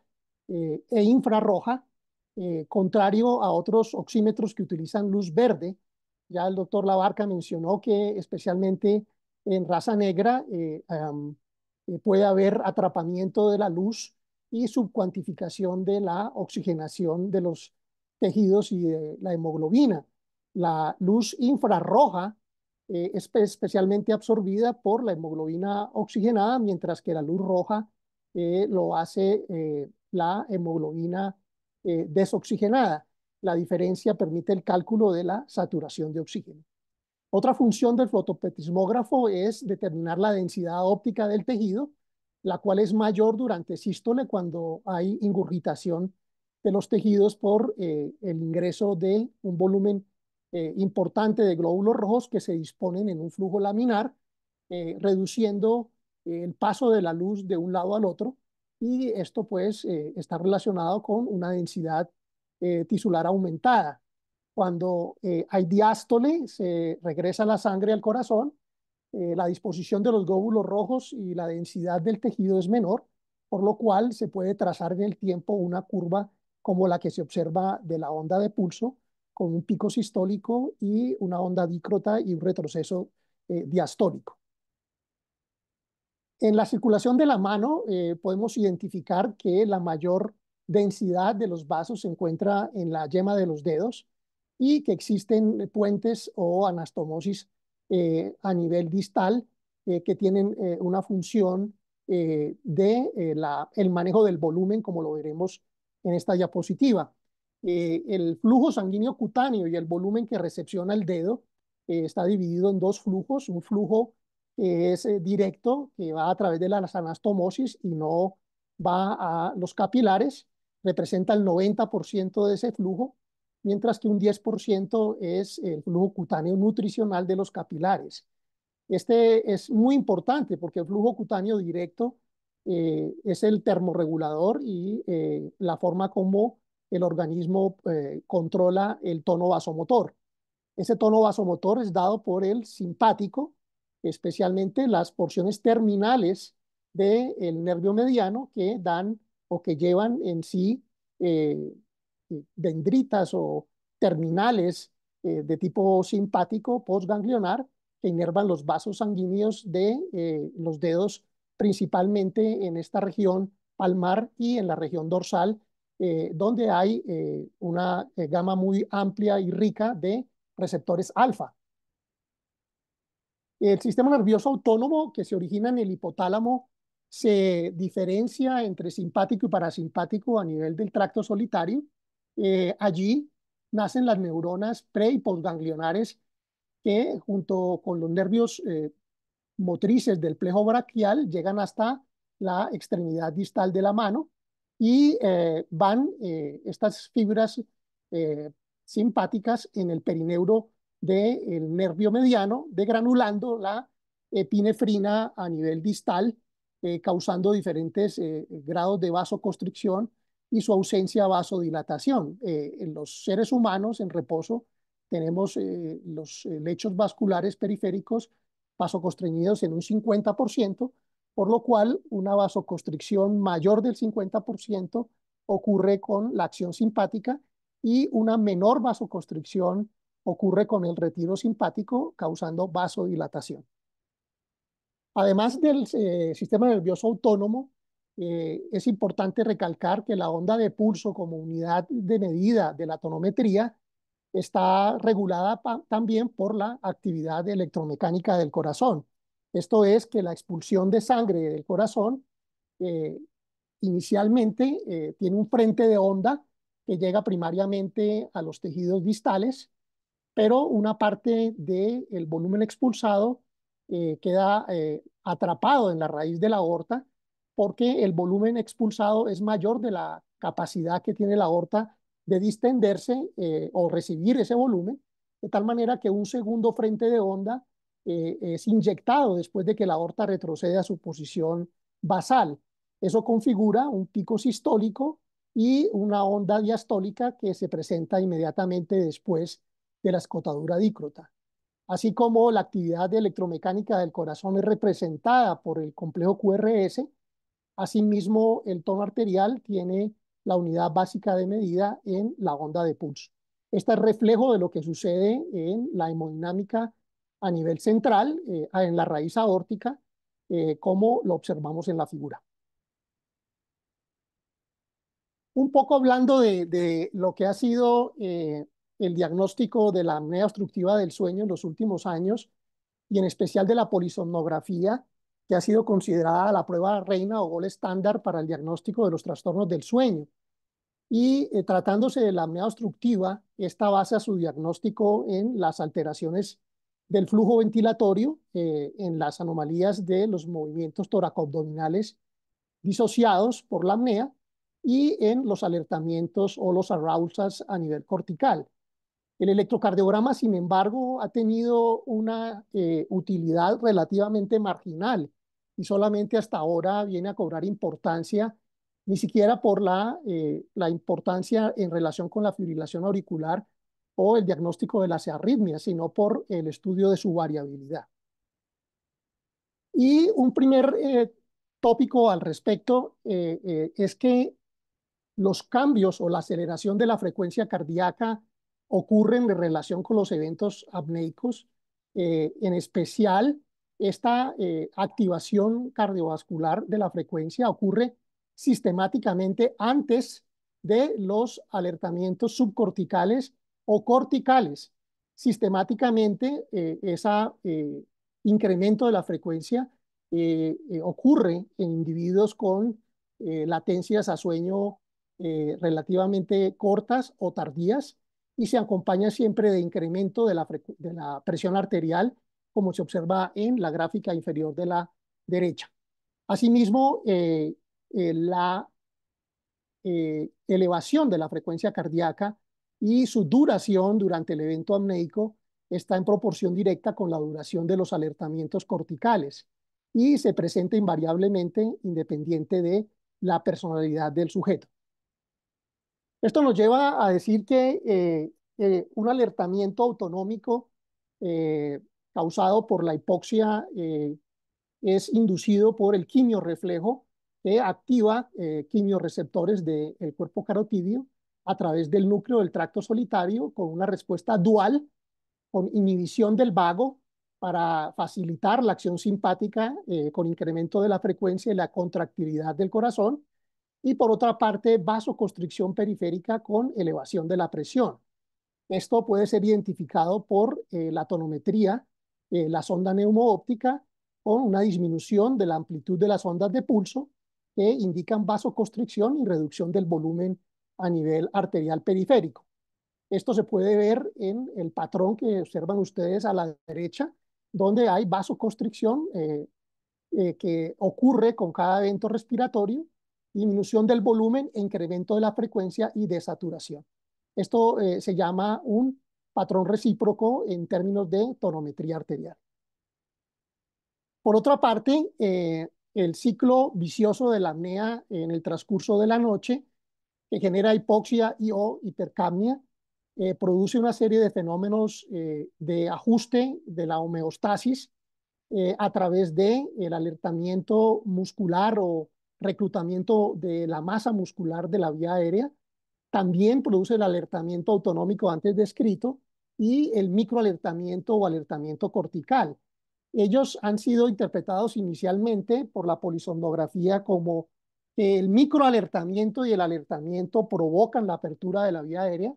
e infrarroja, contrario a otros oxímetros que utilizan luz verde, Ya el doctor Labarca mencionó que especialmente en raza negra puede haber atrapamiento de la luz y subcuantificación de la oxigenación de los tejidos y de la hemoglobina. La luz infrarroja es especialmente absorbida por la hemoglobina oxigenada, mientras que la luz roja lo hace la hemoglobina desoxigenada. La diferencia permite el cálculo de la saturación de oxígeno. Otra función del fotopetismógrafo es determinar la densidad óptica del tejido, la cual es mayor durante sístole cuando hay ingurgitación de los tejidos por el ingreso de un volumen importante de glóbulos rojos que se disponen en un flujo laminar, reduciendo el paso de la luz de un lado al otro. Y esto pues está relacionado con una densidad tisular aumentada. Cuando hay diástole, se regresa la sangre al corazón, la disposición de los glóbulos rojos y la densidad del tejido es menor, por lo cual se puede trazar en el tiempo una curva como la que se observa de la onda de pulso, con un pico sistólico y una onda dícrota y un retroceso diastólico. En la circulación de la mano podemos identificar que la mayor densidad de los vasos se encuentra en la yema de los dedos y que existen puentes o anastomosis a nivel distal que tienen una función de el manejo del volumen, como lo veremos en esta diapositiva. El flujo sanguíneo cutáneo y el volumen que recepciona el dedo está dividido en dos flujos, un flujo que es directo, que va a través de la anastomosis y no va a los capilares, representa el 90% de ese flujo, mientras que un 10% es el flujo cutáneo nutricional de los capilares. Este es muy importante porque el flujo cutáneo directo es el termorregulador y la forma como el organismo controla el tono vasomotor. Ese tono vasomotor es dado por el simpático, especialmente las porciones terminales del nervio mediano que dan o que llevan en sí eh, dendritas o terminales de tipo simpático postganglionar que inervan los vasos sanguíneos de los dedos, principalmente en esta región palmar y en la región dorsal, donde hay una gama muy amplia y rica de receptores alfa. El sistema nervioso autónomo que se origina en el hipotálamo se diferencia entre simpático y parasimpático a nivel del tracto solitario. Allí nacen las neuronas pre y postganglionares que junto con los nervios motrices del plejo braquial llegan hasta la extremidad distal de la mano y van estas fibras eh, simpáticas en el perineuro del nervio mediano, degranulando la epinefrina a nivel distal, causando diferentes grados de vasoconstricción y su ausencia vasodilatación. En los seres humanos en reposo tenemos los lechos vasculares periféricos vasoconstreñidos en un 50%, por lo cual una vasoconstricción mayor del 50% ocurre con la acción simpática y una menor vasoconstricción ocurre con el retiro simpático, causando vasodilatación. Además del sistema nervioso autónomo, es importante recalcar que la onda de pulso como unidad de medida de la tonometría está regulada también por la actividad electromecánica del corazón. Esto es que la expulsión de sangre del corazón eh, inicialmente tiene un frente de onda que llega primariamente a los tejidos distales, pero una parte del volumen expulsado queda atrapado en la raíz de la aorta porque el volumen expulsado es mayor de la capacidad que tiene la aorta de distenderse o recibir ese volumen, de tal manera que un segundo frente de onda es inyectado después de que la aorta retrocede a su posición basal. Eso configura un pico sistólico y una onda diastólica que se presenta inmediatamente después de la escotadura dícrota. Así como la actividad electromecánica del corazón es representada por el complejo QRS, asimismo el tono arterial tiene la unidad básica de medida en la onda de pulso. Este es reflejo de lo que sucede en la hemodinámica a nivel central, en la raíz aórtica, como lo observamos en la figura. Un poco hablando de lo que ha sido el diagnóstico de la apnea obstructiva del sueño en los últimos años, y en especial de la polisomnografía, que ha sido considerada la prueba reina o gold estándar para el diagnóstico de los trastornos del sueño. Y tratándose de la apnea obstructiva, esta basa su diagnóstico en las alteraciones del flujo ventilatorio, en las anomalías de los movimientos toracoabdominales disociados por la apnea y en los alertamientos o los arousals a nivel cortical. El electrocardiograma, sin embargo, ha tenido una utilidad relativamente marginal y solamente hasta ahora viene a cobrar importancia, ni siquiera por la importancia en relación con la fibrilación auricular o el diagnóstico de las arritmias, sino por el estudio de su variabilidad. Y un primer tópico al respecto es que los cambios o la aceleración de la frecuencia cardíaca ocurren en relación con los eventos apnéicos. En especial, esta activación cardiovascular de la frecuencia ocurre sistemáticamente antes de los alertamientos subcorticales o corticales. Sistemáticamente, ese incremento de la frecuencia ocurre en individuos con latencias a sueño relativamente cortas o tardías y se acompaña siempre de incremento de la presión arterial, como se observa en la gráfica inferior de la derecha. Asimismo, la elevación de la frecuencia cardíaca y su duración durante el evento apneico está en proporción directa con la duración de los alertamientos corticales y se presenta invariablemente independiente de la personalidad del sujeto. Esto nos lleva a decir que un alertamiento autonómico causado por la hipoxia es inducido por el quimiorreflejo que activa quimioreceptores del cuerpo carotídeo a través del núcleo del tracto solitario con una respuesta dual, con inhibición del vago para facilitar la acción simpática con incremento de la frecuencia y la contractilidad del corazón, y por otra parte vasoconstricción periférica con elevación de la presión. Esto puede ser identificado por la tonometría, la sonda neumoóptica, con una disminución de la amplitud de las ondas de pulso que indican vasoconstricción y reducción del volumen a nivel arterial periférico. Esto se puede ver en el patrón que observan ustedes a la derecha, donde hay vasoconstricción que ocurre con cada evento respiratorio, disminución del volumen e incremento de la frecuencia y de saturación. Esto se llama un patrón recíproco en términos de tonometría arterial. Por otra parte, el ciclo vicioso de la apnea en el transcurso de la noche, que genera hipoxia y o hipercapnia, produce una serie de fenómenos de ajuste de la homeostasis a través del alertamiento muscular o reclutamiento de la masa muscular de la vía aérea. También produce el alertamiento autonómico antes descrito y el microalertamiento o alertamiento cortical. Ellos han sido interpretados inicialmente por la polisomnografía como que el microalertamiento y el alertamiento provocan la apertura de la vía aérea,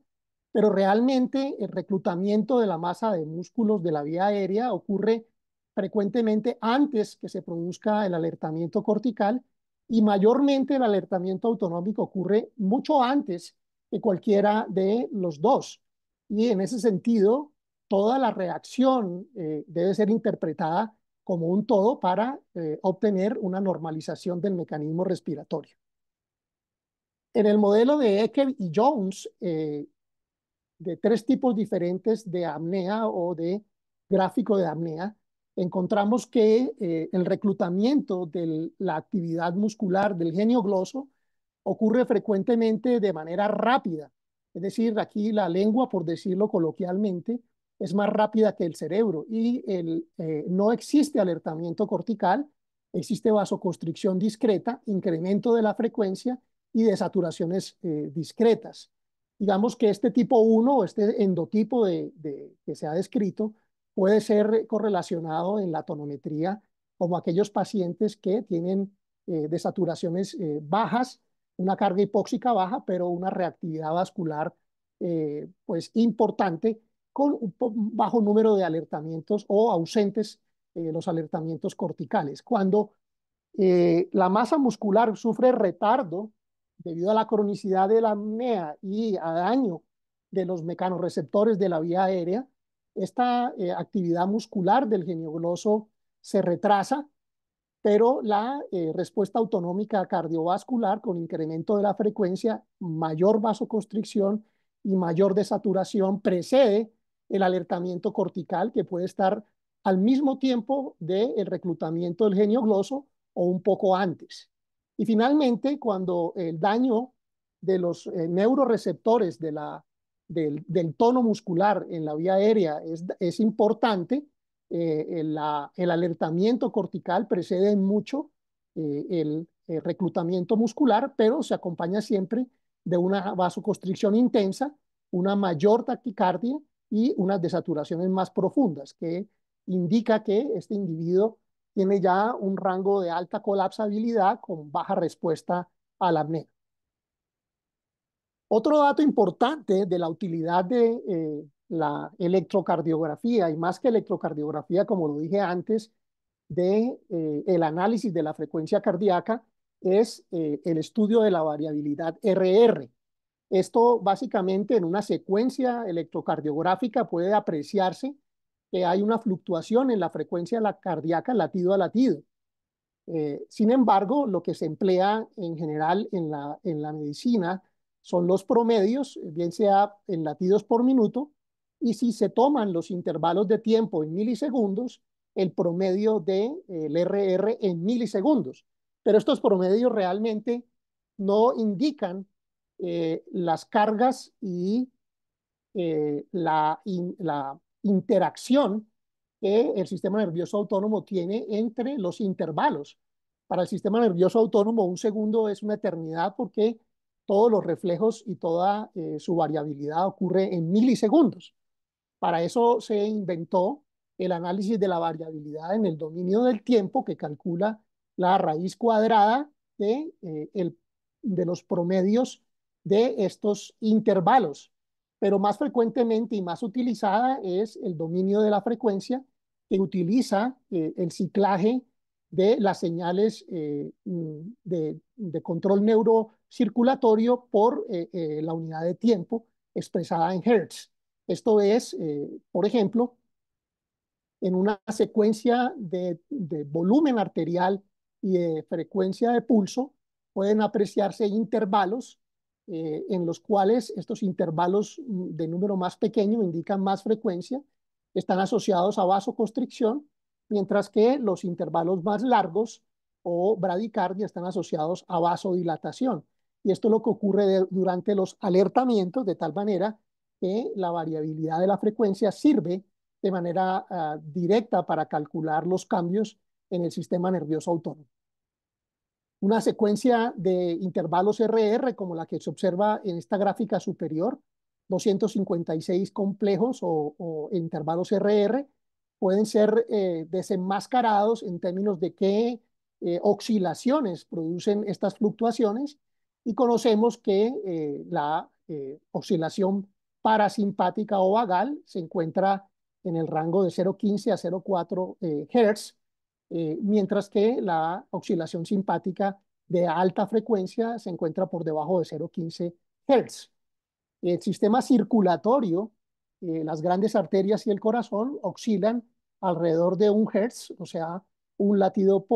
pero realmente el reclutamiento de la masa de músculos de la vía aérea ocurre frecuentemente antes que se produzca el alertamiento cortical y mayormente el alertamiento autonómico ocurre mucho antes que cualquiera de los dos. Y en ese sentido, toda la reacción debe ser interpretada como un todo para obtener una normalización del mecanismo respiratorio. En el modelo de Ecker y Jones, de tres tipos diferentes de apnea o de gráfico de apnea, encontramos que el reclutamiento de la actividad muscular del genio gloso ocurre frecuentemente de manera rápida. Es decir, aquí la lengua, por decirlo coloquialmente, es más rápida que el cerebro y no existe alertamiento cortical, existe vasoconstricción discreta, incremento de la frecuencia y de saturaciones discretas. digamos que este tipo 1 o este endotipo que se ha descrito puede ser correlacionado en la tonometría como aquellos pacientes que tienen desaturaciones bajas, una carga hipóxica baja, pero una reactividad vascular pues importante con un bajo número de alertamientos o ausentes los alertamientos corticales. Cuando la masa muscular sufre retardo debido a la cronicidad de la apnea y a daño de los mecanorreceptores de la vía aérea. Esta actividad muscular del geniogloso se retrasa, pero la respuesta autonómica cardiovascular con incremento de la frecuencia, mayor vasoconstricción y mayor desaturación precede el alertamiento cortical, que puede estar al mismo tiempo del reclutamiento del geniogloso o un poco antes. Y finalmente, cuando el daño de los neuroreceptores del tono muscular en la vía aérea es importante, el alertamiento cortical precede mucho el reclutamiento muscular, pero se acompaña siempre de una vasoconstricción intensa, una mayor taquicardia y unas desaturaciones más profundas, que indica que este individuo tiene ya un rango de alta colapsabilidad con baja respuesta a la apnea. Otro dato importante de la utilidad de la electrocardiografía, y más que electrocardiografía, como lo dije antes, de el análisis de la frecuencia cardíaca, es el estudio de la variabilidad RR. Esto básicamente en una secuencia electrocardiográfica puede apreciarse que hay una fluctuación en la frecuencia cardíaca latido a latido. Sin embargo, lo que se emplea en general en la medicina son los promedios, bien sea en latidos por minuto, y si se toman los intervalos de tiempo en milisegundos, el promedio del RR en milisegundos. Pero estos promedios realmente no indican las cargas y la interacción que el sistema nervioso autónomo tiene entre los intervalos. Para el sistema nervioso autónomo, un segundo es una eternidad porque todos los reflejos y toda su variabilidad ocurre en milisegundos. Para eso se inventó el análisis de la variabilidad en el dominio del tiempo, que calcula la raíz cuadrada de los promedios de estos intervalos. Pero más frecuentemente y más utilizada es el dominio de la frecuencia, que utiliza el ciclaje de las señales de control neurocirculatorio por la unidad de tiempo expresada en Hertz. Esto es, por ejemplo, en una secuencia de volumen arterial y de frecuencia de pulso, pueden apreciarse intervalos en los cuales estos intervalos de número más pequeño indican más frecuencia, están asociados a vasoconstricción, mientras que los intervalos más largos o bradicardia están asociados a vasodilatación. Y esto es lo que ocurre durante los alertamientos, de tal manera que la variabilidad de la frecuencia sirve de manera directa para calcular los cambios en el sistema nervioso autónomo. Una secuencia de intervalos RR, como la que se observa en esta gráfica superior, 256 complejos o intervalos RR, pueden ser desenmascarados en términos de qué oscilaciones producen estas fluctuaciones, y conocemos que la oscilación parasimpática o vagal se encuentra en el rango de 0,15 a 0,4 Hz, mientras que la oscilación simpática de alta frecuencia se encuentra por debajo de 0,15 Hz. El sistema circulatorio, las grandes arterias y el corazón oscilan alrededor de 1 Hz, o sea, un latido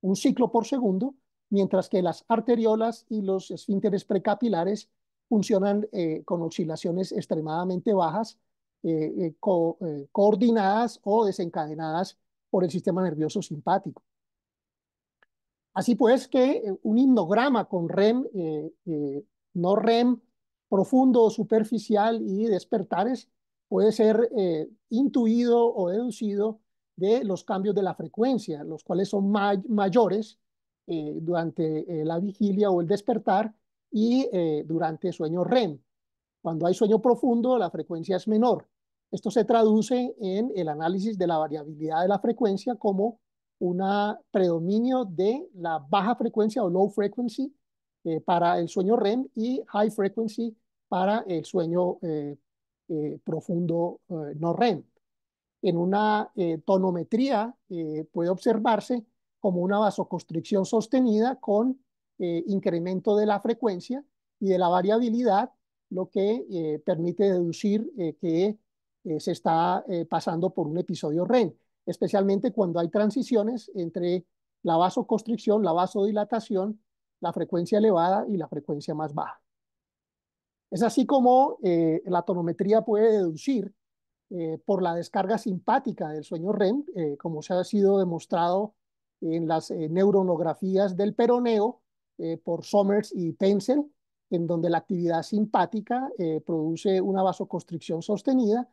un ciclo por segundo, mientras que las arteriolas y los esfínteres precapilares funcionan con oscilaciones extremadamente bajas, coordinadas o desencadenadas por el sistema nervioso simpático. Así pues que un himnograma con REM, no REM, profundo, superficial y despertares puede ser intuido o deducido de los cambios de la frecuencia, los cuales son mayores durante la vigilia o el despertar, y durante sueño REM. Cuando hay sueño profundo, la frecuencia es menor. Esto se traduce en el análisis de la variabilidad de la frecuencia como un predominio de la baja frecuencia o low frequency para el sueño REM y high frequency para el sueño profundo no REM. En una tonometría puede observarse como una vasoconstricción sostenida con incremento de la frecuencia y de la variabilidad, lo que permite deducir que se está pasando por un episodio REM, especialmente cuando hay transiciones entre la vasoconstricción, la vasodilatación, la frecuencia elevada y la frecuencia más baja. Es así como la tonometría puede deducir por la descarga simpática del sueño REM, como se ha sido demostrado en las neuronografías del peroneo por Somers y Penzel, en donde la actividad simpática produce una vasoconstricción sostenida,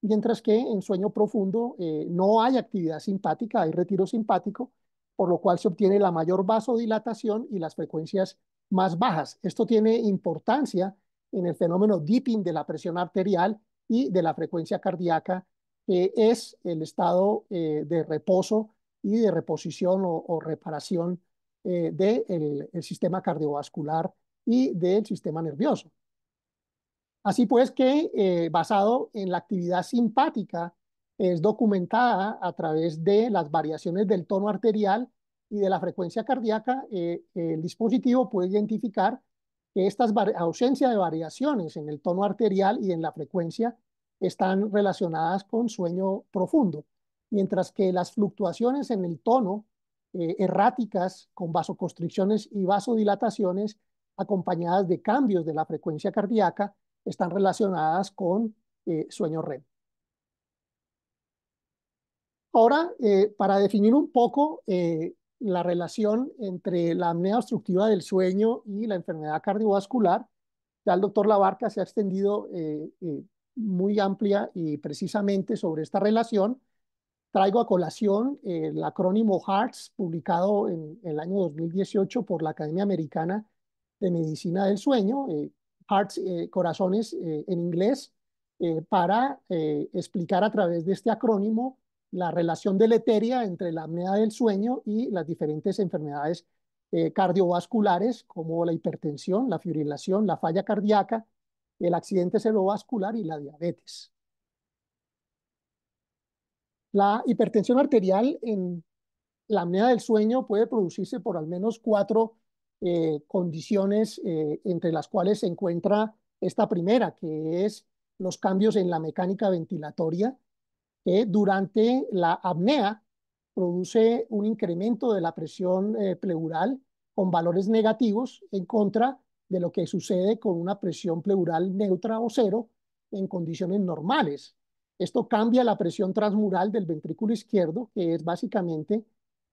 mientras que en sueño profundo no hay actividad simpática, hay retiro simpático, por lo cual se obtiene la mayor vasodilatación y las frecuencias más bajas. Esto tiene importancia en el fenómeno dipping de la presión arterial y de la frecuencia cardíaca, que es el estado de reposo y de reposición o reparación del sistema cardiovascular y del sistema nervioso. Así pues que basado en la actividad simpática es documentada a través de las variaciones del tono arterial y de la frecuencia cardíaca, el dispositivo puede identificar que estas ausencia de variaciones en el tono arterial y en la frecuencia están relacionadas con sueño profundo, mientras que las fluctuaciones en el tono erráticas con vasoconstricciones y vasodilataciones acompañadas de cambios de la frecuencia cardíaca están relacionadas con sueño REM. Ahora, para definir un poco la relación entre la apnea obstructiva del sueño y la enfermedad cardiovascular, ya el doctor Labarca se ha extendido muy amplia y precisamente sobre esta relación. Traigo a colación el acrónimo HARTS, publicado en el año 2018 por la Academia Americana de Medicina del Sueño, HARTS, corazones en inglés, para explicar a través de este acrónimo la relación deletérea entre la apnea del sueño y las diferentes enfermedades cardiovasculares, como la hipertensión, la fibrilación, la falla cardíaca, el accidente cerebrovascular y la diabetes. La hipertensión arterial en la apnea del sueño puede producirse por al menos 4 condiciones, entre las cuales se encuentra esta primera, que es los cambios en la mecánica ventilatoria, que durante la apnea produce un incremento de la presión pleural con valores negativos en contra de lo que sucede con una presión pleural neutra o cero en condiciones normales. Esto cambia la presión transmural del ventrículo izquierdo, que es básicamente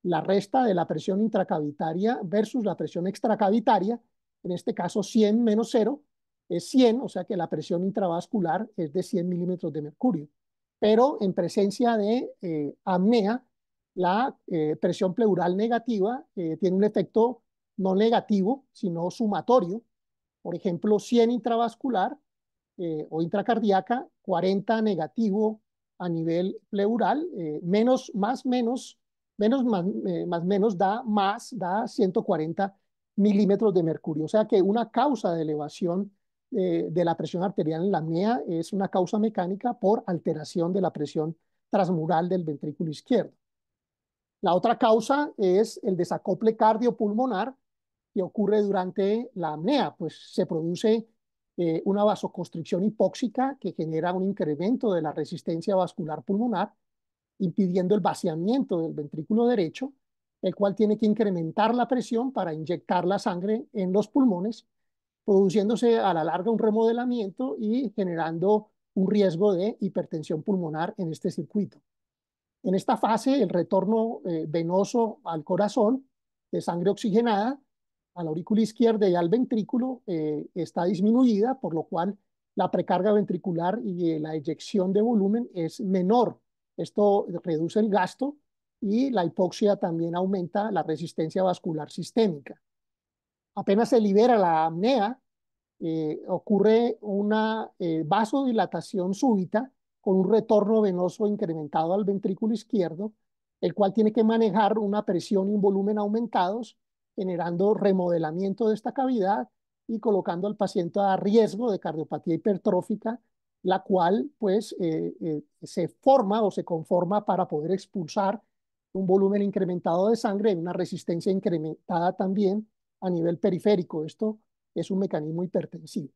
la resta de la presión intracavitaria versus la presión extracavitaria. En este caso, 100 menos 0 es 100, o sea que la presión intravascular es de 100 milímetros de mercurio. Pero en presencia de apnea, la presión pleural negativa tiene un efecto no negativo, sino sumatorio. Por ejemplo, 100 intravascular o intracardíaca, 40 negativo a nivel pleural, menos da 140 milímetros de mercurio. O sea que una causa de elevación de la presión arterial en la apnea es una causa mecánica por alteración de la presión transmural del ventrículo izquierdo. La otra causa es el desacople cardiopulmonar que ocurre durante la apnea, pues se produce una vasoconstricción hipóxica que genera un incremento de la resistencia vascular pulmonar, impidiendo el vaciamiento del ventrículo derecho, el cual tiene que incrementar la presión para inyectar la sangre en los pulmones, produciéndose a la larga un remodelamiento y generando un riesgo de hipertensión pulmonar en este circuito. En esta fase, el retorno venoso al corazón de sangre oxigenada a la aurícula izquierda y al ventrículo está disminuida, por lo cual la precarga ventricular y la eyección de volumen es menor. Esto reduce el gasto y la hipoxia también aumenta la resistencia vascular sistémica. Apenas se libera la apnea, ocurre una vasodilatación súbita con un retorno venoso incrementado al ventrículo izquierdo, el cual tiene que manejar una presión y un volumen aumentados, generando remodelamiento de esta cavidad y colocando al paciente a riesgo de cardiopatía hipertrófica, la cual pues se forma o se conforma para poder expulsar un volumen incrementado de sangre en una resistencia incrementada también a nivel periférico. Esto es un mecanismo hipertensivo.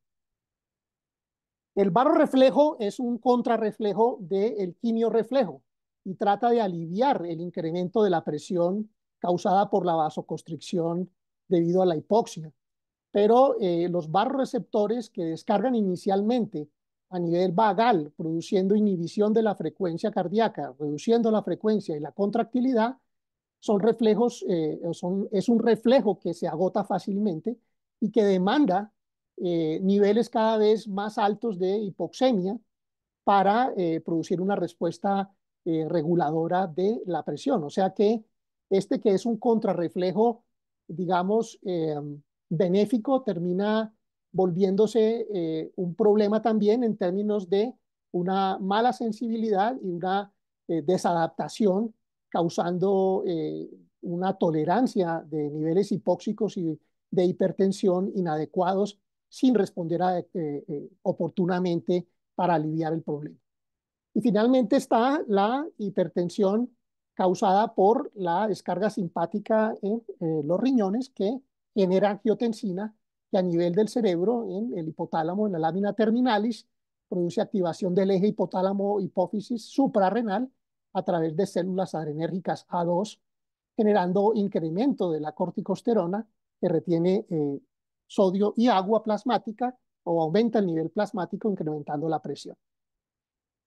El barorreflejo es un contrarreflejo del quimiorreflejo y trata de aliviar el incremento de la presión causada por la vasoconstricción debido a la hipoxia. Pero los barroreceptores que descargan inicialmente a nivel vagal, produciendo inhibición de la frecuencia cardíaca, reduciendo la frecuencia y la contractilidad, son reflejos, es un reflejo que se agota fácilmente y que demanda niveles cada vez más altos de hipoxemia para producir una respuesta reguladora de la presión. O sea que este que es un contrarreflejo, digamos, benéfico, termina volviéndose un problema también en términos de una mala sensibilidad y una desadaptación, causando una tolerancia de niveles hipóxicos y de hipertensión inadecuados sin responder oportunamente para aliviar el problema. Y finalmente está la hipertensión causada por la descarga simpática en los riñones que genera angiotensina, que a nivel del cerebro, en el hipotálamo, en la lámina terminalis, produce activación del eje hipotálamo-hipófisis suprarrenal a través de células adrenérgicas A2, generando incremento de la corticosterona que retiene sodio y agua plasmática o aumenta el nivel plasmático incrementando la presión.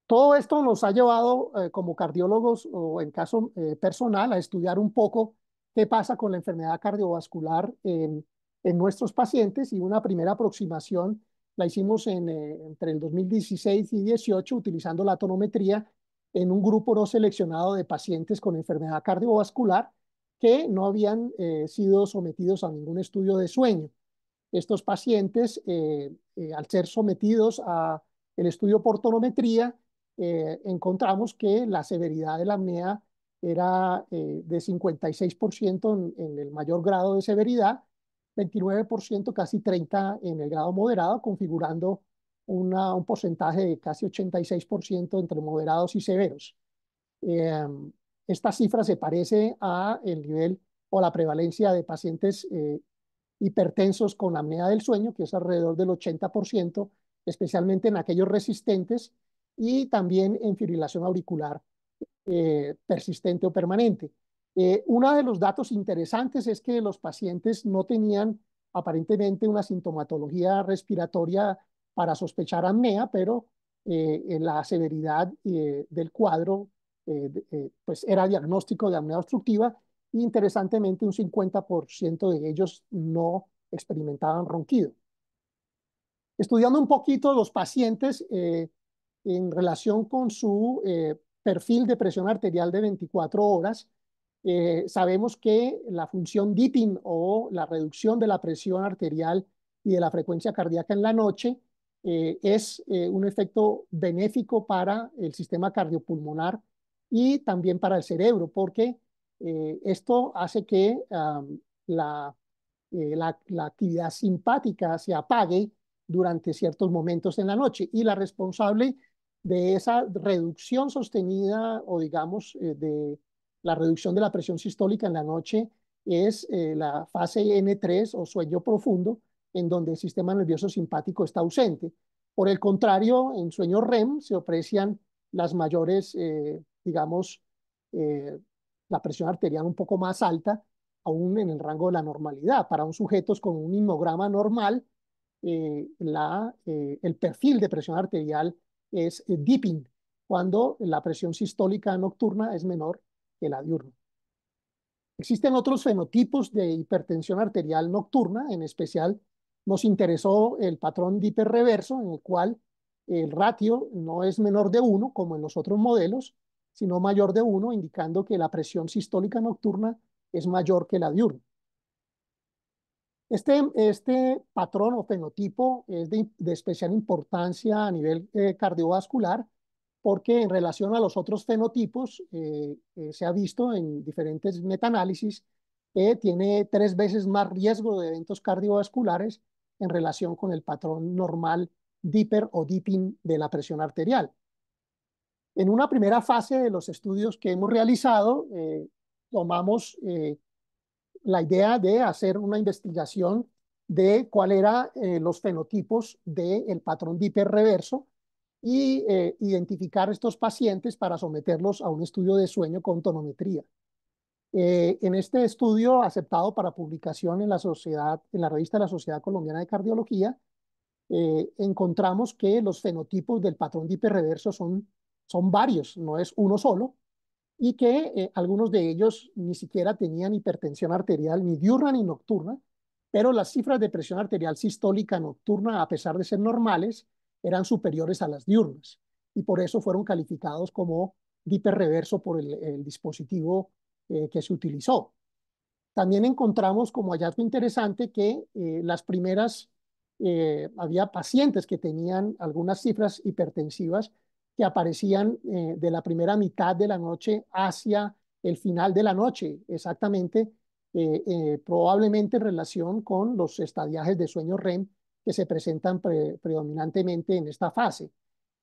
Todo esto nos ha llevado como cardiólogos o en caso personal a estudiar un poco qué pasa con la enfermedad cardiovascular en nuestros pacientes y una primera aproximación la hicimos entre el 2016 y 18 utilizando la tonometría en un grupo no seleccionado de pacientes con enfermedad cardiovascular que no habían sido sometidos a ningún estudio de sueño. Estos pacientes, al ser sometidos a el estudio por tonometría, encontramos que la severidad de la apnea era de 56% en el mayor grado de severidad, 29%, casi 30% en el grado moderado, configurando un porcentaje de casi 86% entre moderados y severos. Eh, esta cifra se parece a el nivel o la prevalencia de pacientes hipertensos con apnea del sueño, que es alrededor del 80%, especialmente en aquellos resistentes, y también en fibrilación auricular persistente o permanente. Uno de los datos interesantes es que los pacientes no tenían aparentemente una sintomatología respiratoria para sospechar apnea, pero en la severidad del cuadro pues era diagnóstico de apnea obstructiva y interesantemente un 50% de ellos no experimentaban ronquido. Estudiando un poquito los pacientes en relación con su perfil de presión arterial de 24 horas, sabemos que la función dipping o la reducción de la presión arterial y de la frecuencia cardíaca en la noche es un efecto benéfico para el sistema cardiopulmonar y también para el cerebro, porque esto hace que la actividad simpática se apague durante ciertos momentos en la noche y la responsable de esa reducción sostenida o digamos de la reducción de la presión sistólica en la noche es la fase N3 o sueño profundo, en donde el sistema nervioso simpático está ausente. Por el contrario, en sueño REM se aprecian las mayores, digamos, eh, la presión arterial un poco más alta, aún en el rango de la normalidad. Para un sujeto con un hemograma normal, el perfil de presión arterial es dipping, cuando la presión sistólica nocturna es menor que la diurna. Existen otros fenotipos de hipertensión arterial nocturna, en especial nos interesó el patrón Dipper reverso, en el cual el ratio no es menor de 1, como en los otros modelos, sino mayor de 1, indicando que la presión sistólica nocturna es mayor que la diurna. Este patrón o fenotipo es de especial importancia a nivel cardiovascular porque en relación a los otros fenotipos se ha visto en diferentes metaanálisis que tiene 3 veces más riesgo de eventos cardiovasculares en relación con el patrón normal diper o dipping de la presión arterial. En una primera fase de los estudios que hemos realizado, tomamos la idea de hacer una investigación de cuál eran los fenotipos del patrón Dipper reverso y identificar estos pacientes para someterlos a un estudio de sueño con tonometría. En este estudio aceptado para publicación en la revista de la Sociedad Colombiana de Cardiología, encontramos que los fenotipos del patrón Dipper reverso son varios, no es uno solo, y que algunos de ellos ni siquiera tenían hipertensión arterial ni diurna ni nocturna, pero las cifras de presión arterial sistólica nocturna, a pesar de ser normales, eran superiores a las diurnas, y por eso fueron calificados como hiperreverso por el dispositivo que se utilizó. También encontramos como hallazgo interesante que había pacientes que tenían algunas cifras hipertensivas que aparecían de la primera mitad de la noche hacia el final de la noche, exactamente, probablemente en relación con los estadiajes de sueño REM que se presentan predominantemente en esta fase.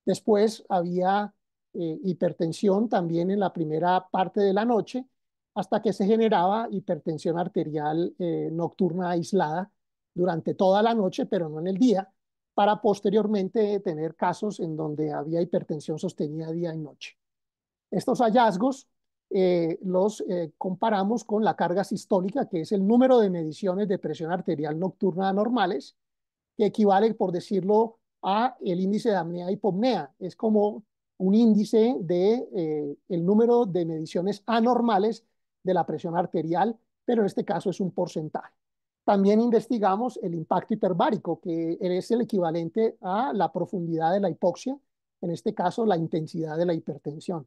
Después había hipertensión también en la primera parte de la noche, hasta que se generaba hipertensión arterial nocturna aislada durante toda la noche, pero no en el día, para posteriormente tener casos en donde había hipertensión sostenida día y noche. Estos hallazgos los comparamos con la carga sistólica, que es el número de mediciones de presión arterial nocturna anormales, que equivale, por decirlo, a el índice de apnea y hipopnea. Es como un índice de el número de mediciones anormales de la presión arterial, pero en este caso es un porcentaje. También investigamos el impacto hiperbárico, que es el equivalente a la profundidad de la hipoxia, en este caso la intensidad de la hipertensión.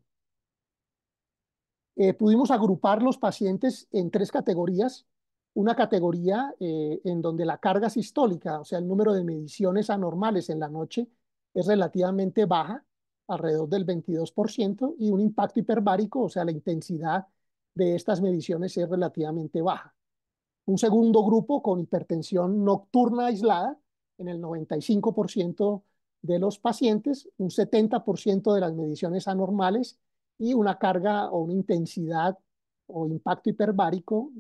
Pudimos agrupar los pacientes en 3 categorías. Una categoría en donde la carga sistólica, o sea, el número de mediciones anormales en la noche, es relativamente baja, alrededor del 22%, y un impacto hiperbárico, o sea, la intensidad de estas mediciones es relativamente baja. Un segundo grupo con hipertensión nocturna aislada, en el 95% de los pacientes, un 70% de las mediciones anormales y una carga o una intensidad o impacto hiperbárico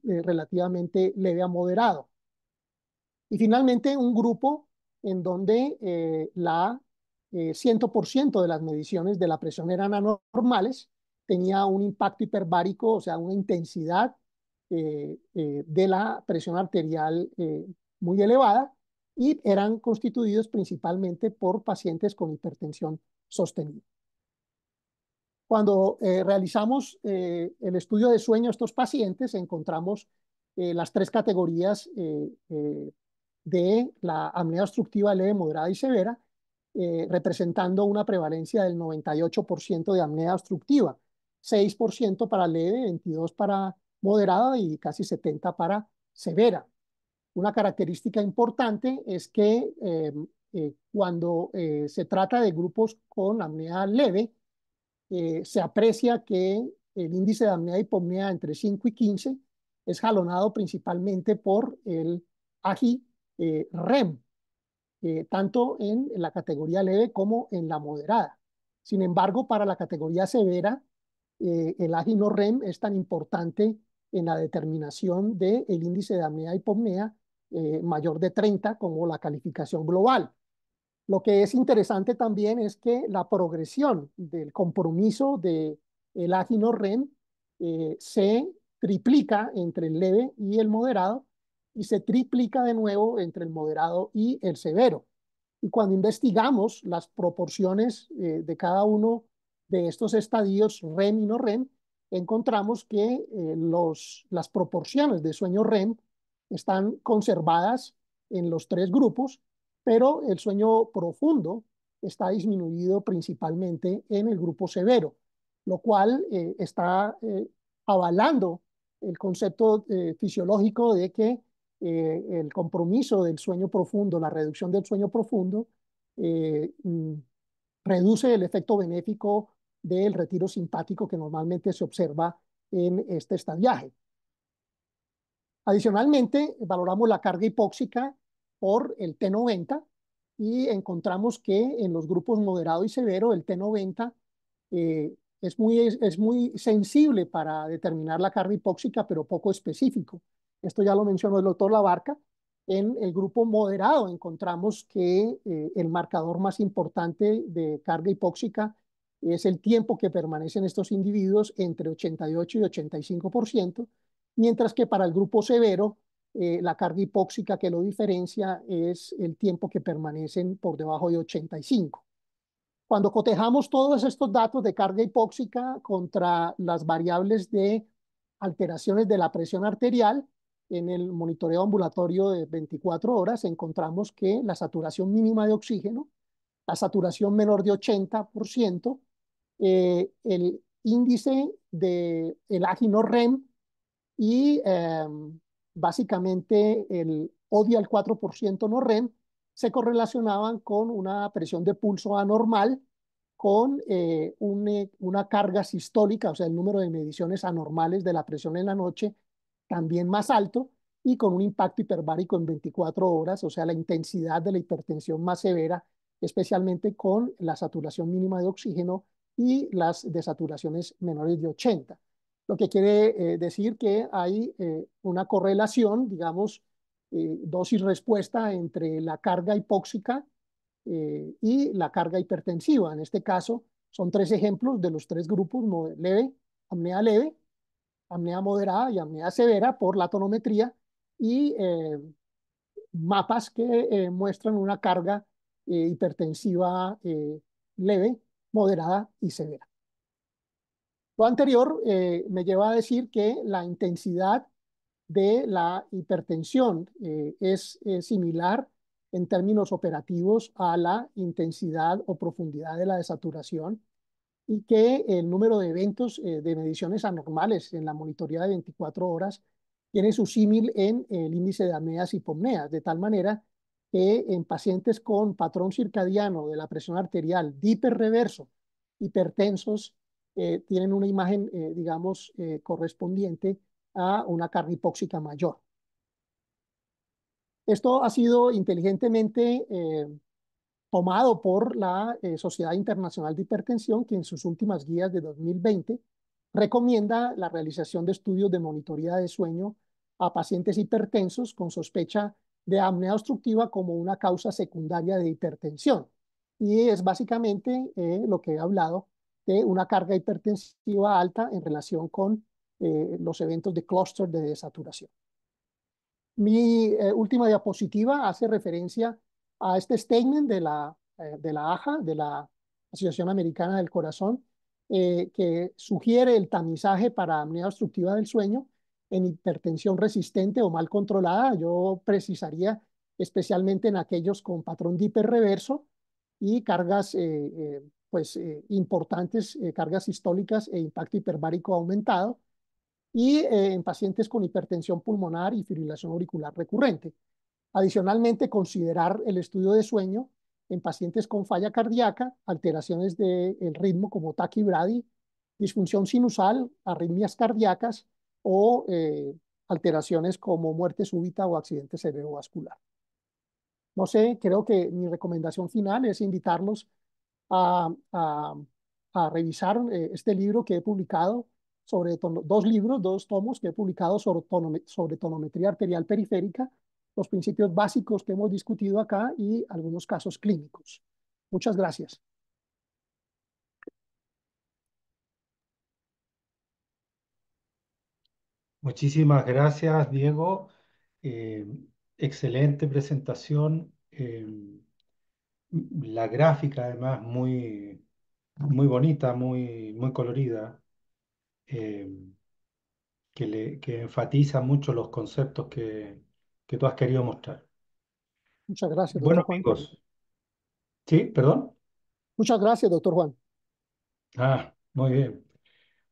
relativamente leve a moderado. Y finalmente un grupo en donde 100% de las mediciones de la presión eran anormales, tenía un impacto hiperbárico, o sea, una intensidad de la presión arterial muy elevada, y eran constituidos principalmente por pacientes con hipertensión sostenida. Cuando realizamos el estudio de sueño a estos pacientes, encontramos las 3 categorías de la apnea obstructiva leve, moderada y severa, representando una prevalencia del 98% de apnea obstructiva, 6% para leve, 22% para moderada y casi 70% para severa. Una característica importante es que cuando se trata de grupos con apnea leve, se aprecia que el índice de apnea y hipopnea entre 5 y 15 es jalonado principalmente por el AGI REM, tanto en la categoría leve como en la moderada. Sin embargo, para la categoría severa, el AGI no REM es tan importante en la determinación del índice de apnea y hipopnea mayor de 30 como la calificación global. Lo que es interesante también es que la progresión del compromiso del AGI no REM se triplica entre el leve y el moderado y se triplica de nuevo entre el moderado y el severo. Y cuando investigamos las proporciones de cada uno de estos estadios REM y no REM, encontramos que las proporciones de sueño REM están conservadas en los 3 grupos, pero el sueño profundo está disminuido principalmente en el grupo severo, lo cual está avalando el concepto fisiológico de que el compromiso del sueño profundo, la reducción del sueño profundo, eh, mm, reduce el efecto benéfico del retiro simpático que normalmente se observa en este estadiaje. Adicionalmente, valoramos la carga hipóxica por el T90 y encontramos que en los grupos moderado y severo el T90 es muy sensible para determinar la carga hipóxica, pero poco específico. Esto ya lo mencionó el doctor Labarca. En el grupo moderado encontramos que el marcador más importante de carga hipóxica es el tiempo que permanecen estos individuos entre 88 y 85%, mientras que para el grupo severo, la carga hipóxica que lo diferencia es el tiempo que permanecen por debajo de 85. Cuando cotejamos todos estos datos de carga hipóxica contra las variables de alteraciones de la presión arterial, en el monitoreo ambulatorio de 24 horas encontramos que la saturación mínima de oxígeno, la saturación menor de 80%, el índice de el ágino REM y básicamente el ODI al 4% no REM se correlacionaban con una presión de pulso anormal, con una carga sistólica, o sea, el número de mediciones anormales de la presión en la noche también más alto y con un impacto hiperbárico en 24 horas, o sea, la intensidad de la hipertensión más severa, especialmente con la saturación mínima de oxígeno y las desaturaciones menores de 80. Lo que quiere decir que hay una correlación, digamos, dosis-respuesta entre la carga hipóxica y la carga hipertensiva. En este caso, son tres ejemplos de los tres grupos: leve, apnea moderada y apnea severa por la tonometría, y mapas que muestran una carga hipertensiva leve, moderada y severa. Lo anterior me lleva a decir que la intensidad de la hipertensión es similar en términos operativos a la intensidad o profundidad de la desaturación, y que el número de eventos de mediciones anormales en la monitoría de 24 horas tiene su símil en el índice de apneas y hipopneas, de tal manera que en pacientes con patrón circadiano de la presión arterial hiperreverso, hipertensos, tienen una imagen, digamos, correspondiente a una carga hipóxica mayor. Esto ha sido inteligentemente tomado por la Sociedad Internacional de Hipertensión, que en sus últimas guías de 2020 recomienda la realización de estudios de monitoría de sueño a pacientes hipertensos con sospecha de apnea obstructiva como una causa secundaria de hipertensión. Y es básicamente lo que he hablado de una carga hipertensiva alta en relación con los eventos de clúster de desaturación. Mi última diapositiva hace referencia a este statement de la AJA, de la Asociación Americana del Corazón, que sugiere el tamizaje para apnea obstructiva del sueño en hipertensión resistente o mal controlada. Yo precisaría especialmente en aquellos con patrón de hiperreverso y cargas importantes, cargas sistólicas e impacto hiperbárico aumentado, y en pacientes con hipertensión pulmonar y fibrilación auricular recurrente. Adicionalmente, considerar el estudio de sueño en pacientes con falla cardíaca, alteraciones del ritmo como taquibradi, disfunción sinusal, arritmias cardíacas o alteraciones como muerte súbita o accidente cerebrovascular. No sé, creo que mi recomendación final es invitarlos a, a, a revisar este libro que he publicado dos libros, dos tomos que he publicado sobre tonometría arterial periférica, los principios básicos que hemos discutido acá y algunos casos clínicos. Muchas gracias. Muchísimas gracias, Diego. Excelente presentación. La gráfica, además, muy bonita, muy colorida, eh, que enfatiza mucho los conceptos que tú has querido mostrar. Muchas gracias, Bueno, doctor Juan. amigos, sí, perdón. Muchas gracias, doctor Juan. Ah, muy bien,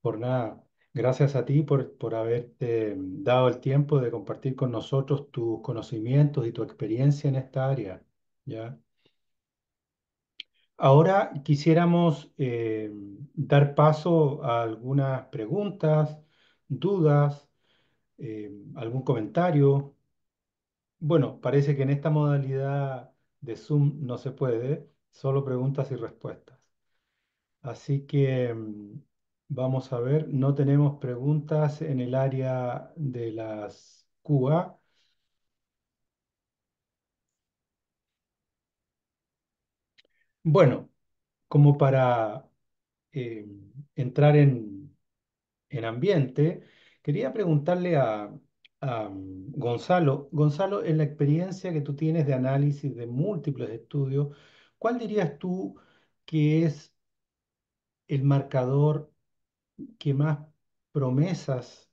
por nada. Gracias a ti por haberte dado el tiempo de compartir con nosotros tus conocimientos y tu experiencia en esta área, ¿ya? Ahora quisiéramos dar paso a algunas preguntas, dudas, algún comentario. Bueno, parece que en esta modalidad de Zoom no se puede, solo preguntas y respuestas. Así que vamos a ver, no tenemos preguntas en el área de las QA. Bueno, como para eh, entrar en ambiente, quería preguntarle a Gonzalo. Gonzalo, en la experiencia que tú tienes de análisis de múltiples estudios, ¿cuál dirías tú que es el marcador que más promesas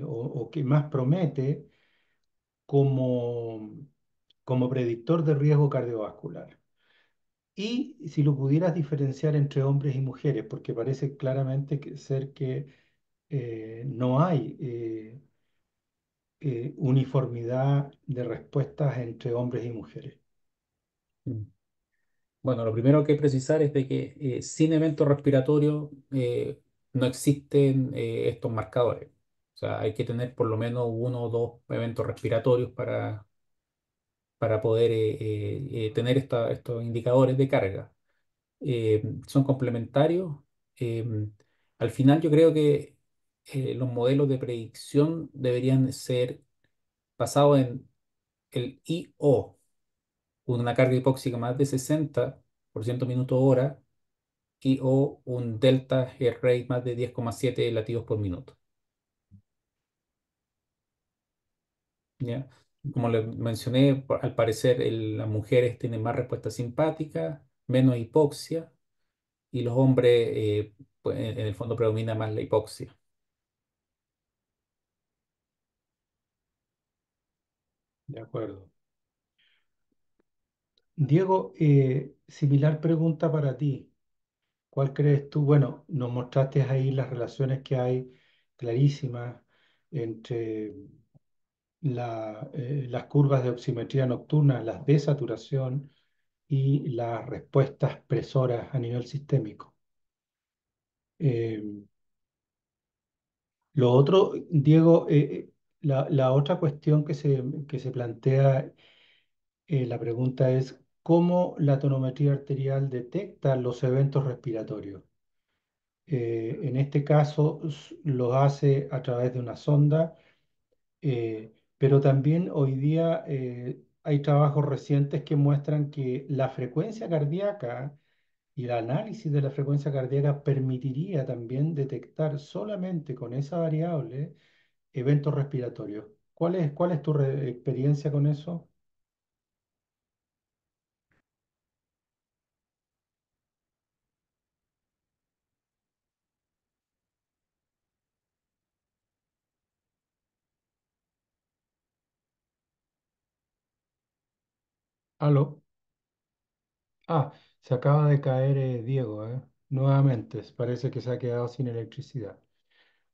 o que más promete como, como predictor de riesgo cardiovascular? Y si lo pudieras diferenciar entre hombres y mujeres, porque parece claramente ser que no hay uniformidad de respuestas entre hombres y mujeres. Mm. Bueno, lo primero que precisar es de que sin evento respiratorio no existen estos marcadores. O sea, hay que tener por lo menos uno o dos eventos respiratorios para poder tener estos indicadores de carga. Son complementarios. Eh, Al final yo creo que los modelos de predicción deberían ser basados en el I/O, una carga hipóxica más de 60 por ciento minuto hora y/o un delta Heart rate más de 10,7 latidos por minuto. ¿Ya? Como les mencioné, al parecer las mujeres tienen más respuesta simpática, menos hipoxia, y los hombres, pues, en el fondo predomina más la hipoxia. De acuerdo. Diego, similar pregunta para ti. ¿Cuál crees tú? Bueno, nos mostraste ahí las relaciones que hay clarísimas entre las curvas de oximetría nocturna, las de saturación y las respuestas presoras a nivel sistémico. Eh, lo otro, Diego, la otra cuestión que se plantea, la pregunta es, ¿cómo la tonometría arterial detecta los eventos respiratorios? En este caso, lo hace a través de una sonda, pero también hoy día hay trabajos recientes que muestran que la frecuencia cardíaca y el análisis de la frecuencia cardíaca permitiría también detectar solamente con esa variable eventos respiratorios. Cuál es tu experiencia con eso? ¿Aló? Ah, se acaba de caer Diego, ¿eh? Nuevamente, parece que se ha quedado sin electricidad.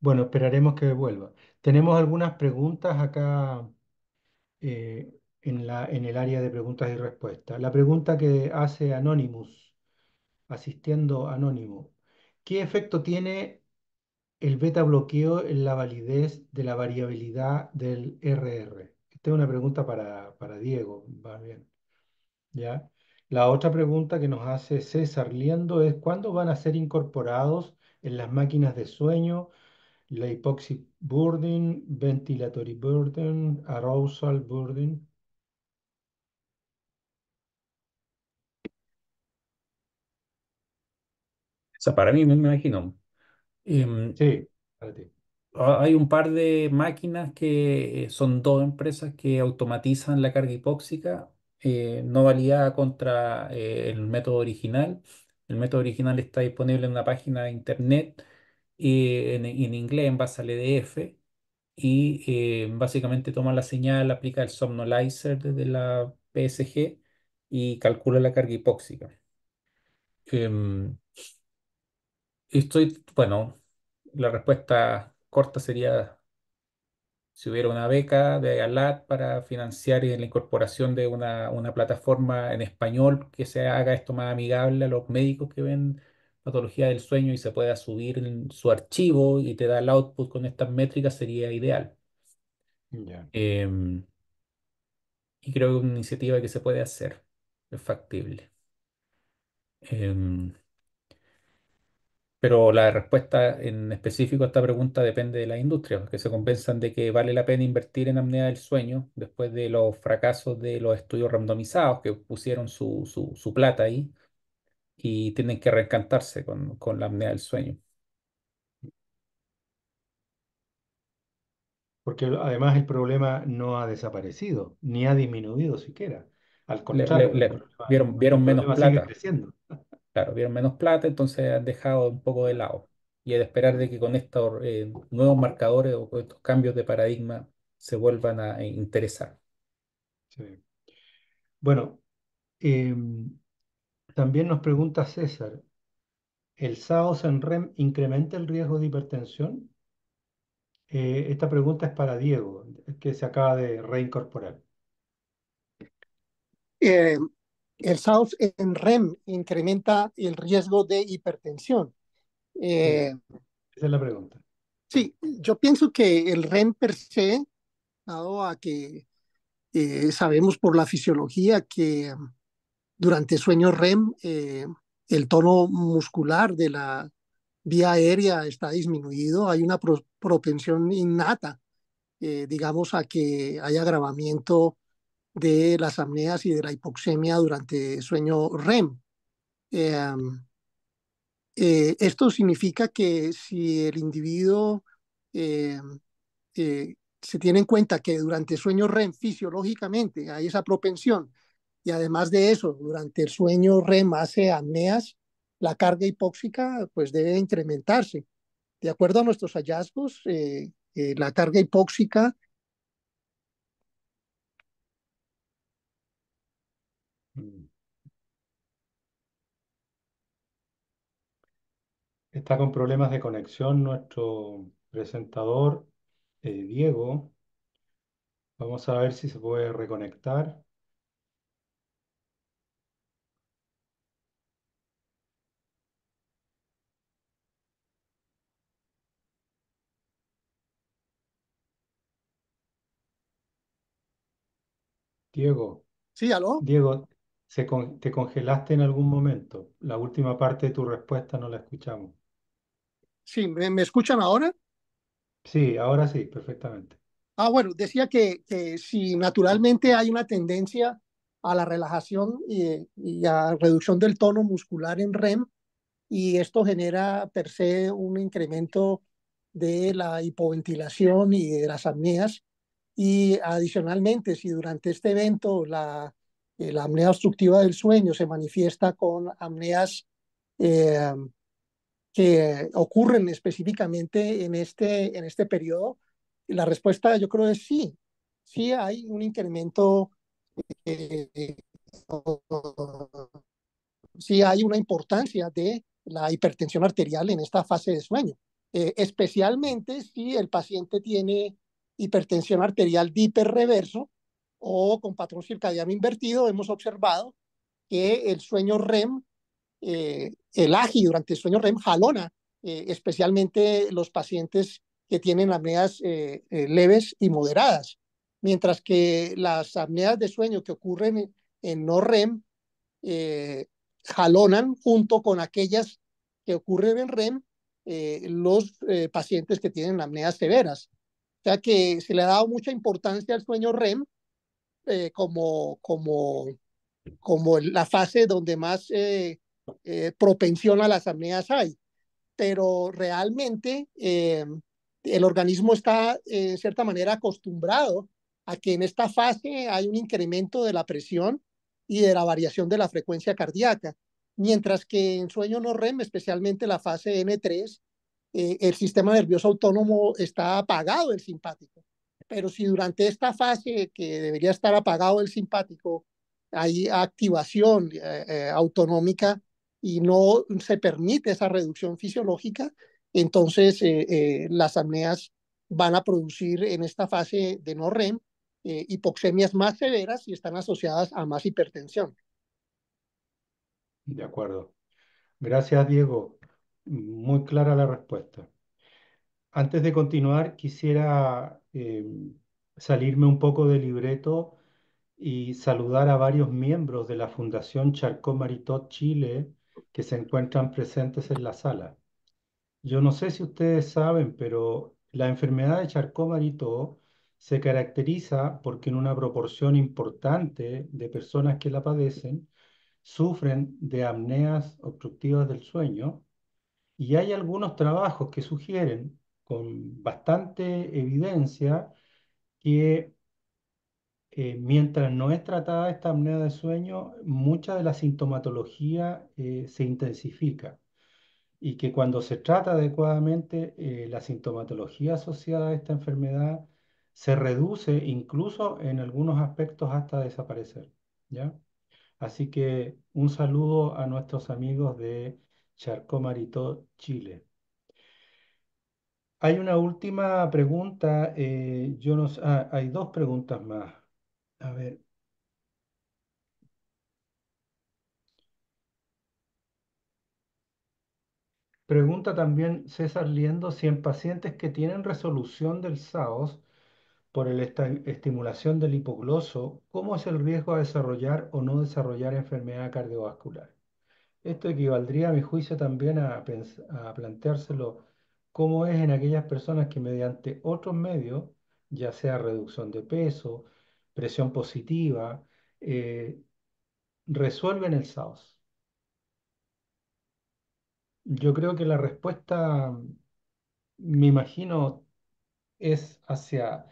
Bueno, esperaremos que vuelva. Tenemos algunas preguntas acá en el área de preguntas y respuestas. La pregunta que hace Anonymous, asistiendo Anónimo. ¿Qué efecto tiene el beta bloqueo en la validez de la variabilidad del RR? Esta es una pregunta para Diego, va bien, ¿ya? La otra pregunta que nos hace César Liendo es ¿cuándo van a ser incorporados en las máquinas de sueño la hypoxic burden, ventilatory burden, arousal burden? O sea, para mí me imagino. em, Sí, para ti. Hay un par de máquinas que son dos empresas que automatizan la carga hipóxica, no validada contra el método original. El método original está disponible en una página de internet en inglés en base al EDF y básicamente toma la señal, aplica el Somnolizer desde la PSG y calcula la carga hipóxica. Em, bueno, la respuesta. corta sería si hubiera una beca de ALAT para financiar la incorporación de una plataforma en español que se haga esto más amigable a los médicos que ven patología del sueño y se pueda subir en su archivo y te da el output con estas métricas, sería ideal. Ya. Em, y creo que es una iniciativa que se puede hacer, es factible. Em, Pero la respuesta en específico a esta pregunta depende de la industria, porque se compensan de que vale la pena invertir en apnea del sueño después de los fracasos de los estudios randomizados que pusieron su plata ahí y tienen que reencantarse con la apnea del sueño. Porque además el problema no ha desaparecido, ni ha disminuido siquiera. Al Le, contrario, le- le- vieron, el vieron menos problema sigue plata, creciendo. claro, vieron menos plata, entonces han dejado un poco de lado. Y es de esperar de que con estos nuevos marcadores o con estos cambios de paradigma se vuelvan a interesar. Sí. Bueno, em, también nos pregunta César, ¿el SAOS en REM incrementa el riesgo de hipertensión? Esta pregunta es para Diego, que se acaba de reincorporar. Eh, el SAOS en REM incrementa el riesgo de hipertensión. Sí, Eh, esa es la pregunta. sí, yo pienso que el REM per se, dado a que sabemos por la fisiología que durante sueño REM el tono muscular de la vía aérea está disminuido, hay una propensión innata, digamos, a que haya agravamiento de las apneas y de la hipoxemia durante sueño REM. Eh, Esto significa que si el individuo eh, se tiene en cuenta que durante el sueño REM fisiológicamente hay esa propensión y además de eso, durante el sueño REM hace apneas, la carga hipóxica pues debe incrementarse. De acuerdo a nuestros hallazgos, la carga hipóxica. Mm. Está con problemas de conexión nuestro presentador, Diego. Vamos a ver si se puede reconectar. Diego, Sí, aló. Diego, te congelaste en algún momento. La última parte de tu respuesta no la escuchamos. Sí, ¿me escuchan ahora? Sí, ahora sí, perfectamente. Bueno, decía que si naturalmente hay una tendencia a la relajación y a reducción del tono muscular en REM, y esto genera per se un incremento de la hipoventilación y de las apneas. Y adicionalmente, si durante este evento la apnea obstructiva del sueño se manifiesta con apneas eh, que ocurren específicamente en este periodo, la respuesta yo creo es sí. Sí hay un incremento, eh, sí hay una importancia de la hipertensión arterial en esta fase de sueño, especialmente si el paciente tiene hipertensión arterial de hiperreverso o con patrón circadiano invertido. Hemos observado que el sueño REM, el AGI durante el sueño REM jalona, especialmente los pacientes que tienen apneas leves y moderadas, mientras que las apneas de sueño que ocurren en no REM jalonan junto con aquellas que ocurren en REM los pacientes que tienen apneas severas. O sea que se le ha dado mucha importancia al sueño REM como la fase donde más propensión a las apneas hay, pero realmente el organismo está en cierta manera acostumbrado a que en esta fase hay un incremento de la presión y de la variación de la frecuencia cardíaca, mientras que en sueño no REM, especialmente la fase N3, el sistema nervioso autónomo está apagado el simpático. Pero si durante esta fase que debería estar apagado el simpático hay activación autonómica y no se permite esa reducción fisiológica, Entonces, las apneas van a producir en esta fase de no REM hipoxemias más severas y están asociadas a más hipertensión. De acuerdo. Gracias, Diego. Muy clara la respuesta. Antes de continuar, quisiera salirme un poco del libreto y saludar a varios miembros de la Fundación Charcot-Marie-Tooth Chile que se encuentran presentes en la sala. Yo no sé si ustedes saben, pero la enfermedad de Charcot-Marie-Tooth se caracteriza porque en una proporción importante de personas que la padecen sufren de apneas obstructivas del sueño y hay algunos trabajos que sugieren con bastante evidencia que mientras no es tratada esta apnea de sueño, mucha de la sintomatología se intensifica y que cuando se trata adecuadamente, la sintomatología asociada a esta enfermedad se reduce incluso en algunos aspectos hasta desaparecer, ¿ya? Así que un saludo a nuestros amigos de Charcot-Marie-Tooth Chile. Hay una última pregunta, yo no, hay dos preguntas más. A ver, pregunta también César Liendo si en pacientes que tienen resolución del SAOS por la estimulación del hipogloso, ¿cómo es el riesgo a desarrollar o no desarrollar enfermedad cardiovascular? Esto equivaldría, a mi juicio, también a planteárselo cómo es en aquellas personas que mediante otros medios, ya sea reducción de peso, presión positiva, eh, resuelven el SAOS. Yo creo que la respuesta, me imagino, es hacia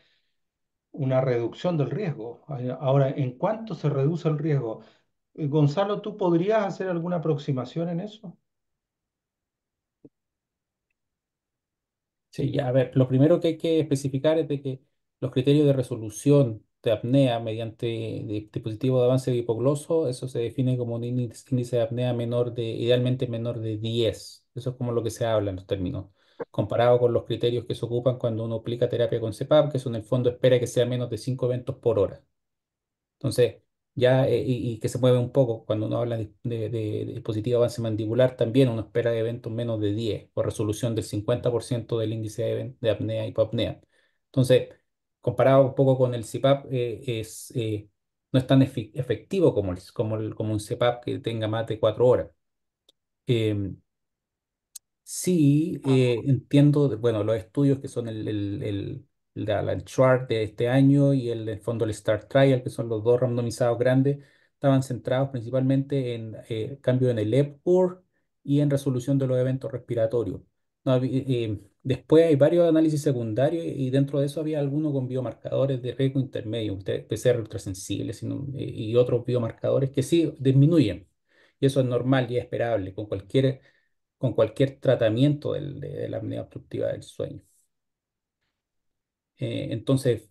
una reducción del riesgo. Ahora, ¿en cuánto se reduce el riesgo? Gonzalo, ¿tú podrías hacer alguna aproximación en eso? Sí, ya, a ver, lo primero que hay que especificar es de que los criterios de resolución de apnea mediante dispositivo de avance de hipogloso, eso se define como un índice de apnea menor de, idealmente menor de 10. Eso es como lo que se habla en los términos, comparado con los criterios que se ocupan cuando uno aplica terapia con CPAP, que eso en el fondo espera que sea menos de 5 eventos por hora. Entonces, ya, y que se mueve un poco, cuando uno habla de dispositivo de avance mandibular, también uno espera de eventos menos de 10 o resolución del 50% del índice de apnea y hipopnea. Entonces, comparado un poco con el CPAP, no es tan efectivo como un CPAP que tenga más de 4 horas. Em, Sí, entiendo, bueno, los estudios que son el chart de este año y el fondo el STAR Trial, que son los dos randomizados grandes, estaban centrados principalmente en cambio en el Epworth y en resolución de los eventos respiratorios. No, después hay varios análisis secundarios y dentro de eso había algunos con biomarcadores de riesgo intermedio, PCR ultrasensibles y otros biomarcadores que sí disminuyen. Y eso es normal y es esperable con cualquier tratamiento de la apnea obstructiva del sueño. Entonces,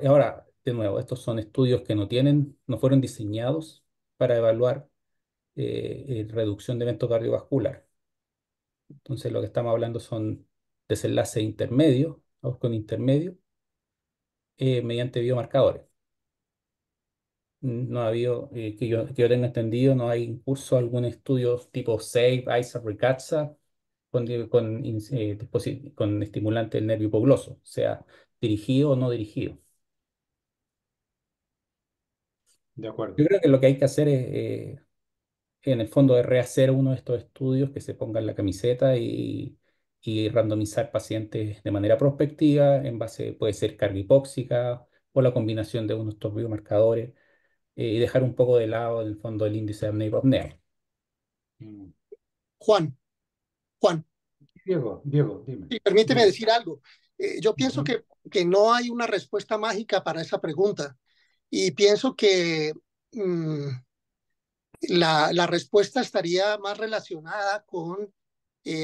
ahora, de nuevo, estos son estudios que no fueron diseñados para evaluar reducción de evento cardiovascular. Entonces, lo que estamos hablando son desenlaces intermedios, vamos con intermedio, mediante biomarcadores. No ha habido, que yo tenga entendido, no hay en curso algún estudio tipo SAFE, ICER, RICATSA con estimulante del nervio hipogloso, sea dirigido o no dirigido. De Yo acuerdo. creo que lo que hay que hacer en el fondo, es rehacer uno de estos estudios que se ponga en la camiseta y randomizar pacientes de manera prospectiva en base, puede ser carga hipóxica o la combinación de uno de estos biomarcadores y dejar un poco de lado, en el fondo, el índice de apnea y hipopnea. Mm. Juan, Juan, Diego, dime. y permíteme Dime. decir algo. Yo pienso Ujú. que no hay una respuesta mágica para esa pregunta y pienso que mm, la respuesta estaría más relacionada con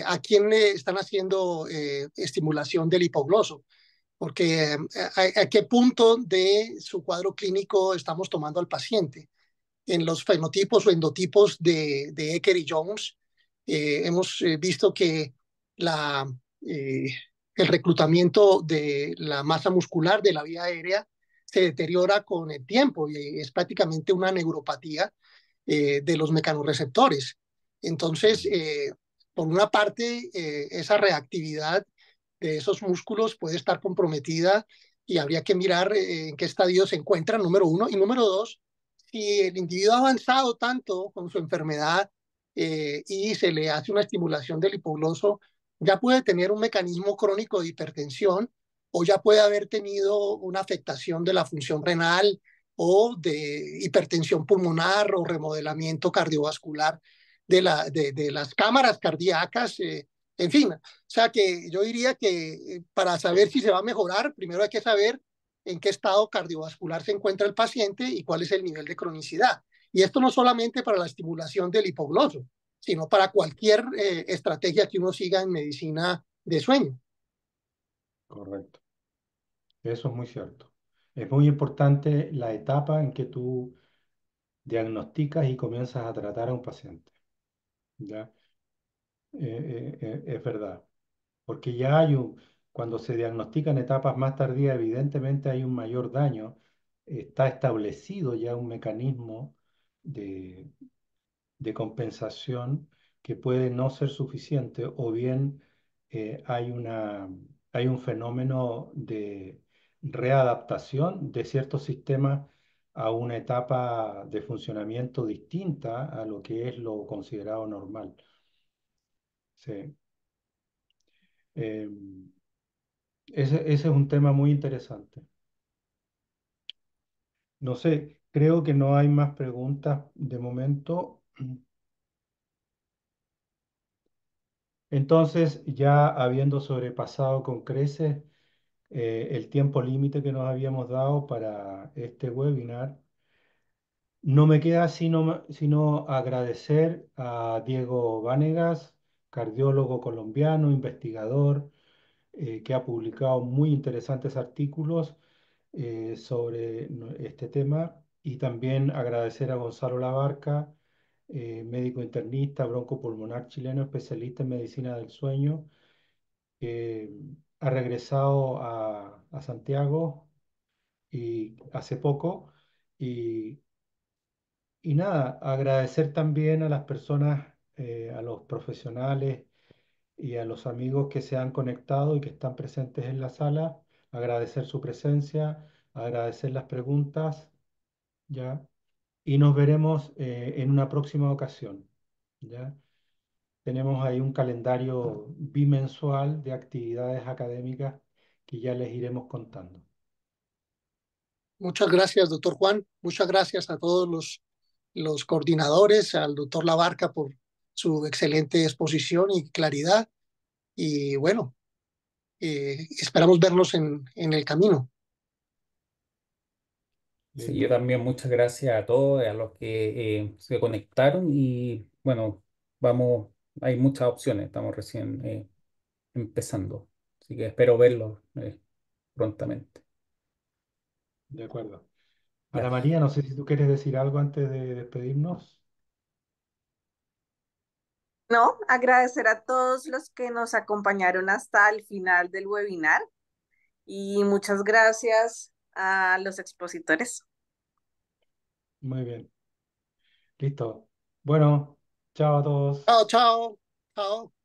a quién le están haciendo estimulación del hipogloso, porque a qué punto de su cuadro clínico estamos tomando al paciente. En los fenotipos o endotipos de Ecker y Jones, hemos visto que la, eh, el reclutamiento de la masa muscular de la vía aérea se deteriora con el tiempo y es prácticamente una neuropatía de los mecanorreceptores. Entonces, por una parte, esa reactividad de esos músculos puede estar comprometida y habría que mirar en qué estadio se encuentra, número uno. Y número dos, si el individuo ha avanzado tanto con su enfermedad y se le hace una estimulación del hipogloso, ya puede tener un mecanismo crónico de hipertensión o ya puede haber tenido una afectación de la función renal o de hipertensión pulmonar o remodelamiento cardiovascular de las cámaras cardíacas, en fin. O sea que yo diría que para saber si se va a mejorar, primero hay que saber en qué estado cardiovascular se encuentra el paciente y cuál es el nivel de cronicidad. Y esto no solamente para la estimulación del hipogloso, sino para cualquier estrategia que uno siga en medicina de sueño. Correcto. Eso es muy cierto. Es muy importante la etapa en que tú diagnosticas y comienzas a tratar a un paciente. ¿Ya? Es verdad. Porque ya cuando se diagnostican etapas más tardías, evidentemente hay un mayor daño. Está establecido ya un mecanismo de, de compensación que puede no ser suficiente o bien hay un fenómeno de readaptación de ciertos sistemas a una etapa de funcionamiento distinta a lo que es lo considerado normal. Sí. Eh, ese es un tema muy interesante. No sé, creo que no hay más preguntas de momento. Entonces, ya habiendo sobrepasado con creces el tiempo límite que nos habíamos dado para este webinar, no me queda sino agradecer a Diego Vanegas, cardiólogo colombiano, investigador, que ha publicado muy interesantes artículos sobre este tema, y también agradecer a Gonzalo Labarca, médico internista, broncopulmonar chileno, especialista en medicina del sueño, que ha regresado a Santiago y hace poco. Y, y nada, agradecer también a las personas, a los profesionales y a los amigos que se han conectado y que están presentes en la sala, agradecer su presencia, agradecer las preguntas, ¿ya? Y nos veremos en una próxima ocasión, ¿ya? Tenemos ahí un calendario bimensual de actividades académicas que ya les iremos contando. Muchas gracias, doctor Juan. Muchas gracias a todos los coordinadores, al doctor Labarca por su excelente exposición y claridad. Y bueno, esperamos vernos en el camino. Sí, yo ¿Listo? también muchas gracias a todos, a los que se conectaron y bueno, vamos, hay muchas opciones, estamos recién empezando, así que espero verlos prontamente. De acuerdo. Ana Ya. María, no sé si tú quieres decir algo antes de despedirnos. No, agradecer a todos los que nos acompañaron hasta el final del webinar y muchas gracias a los expositores. Muy bien. Listo. Bueno, chao a todos. Chao, chao. Chao.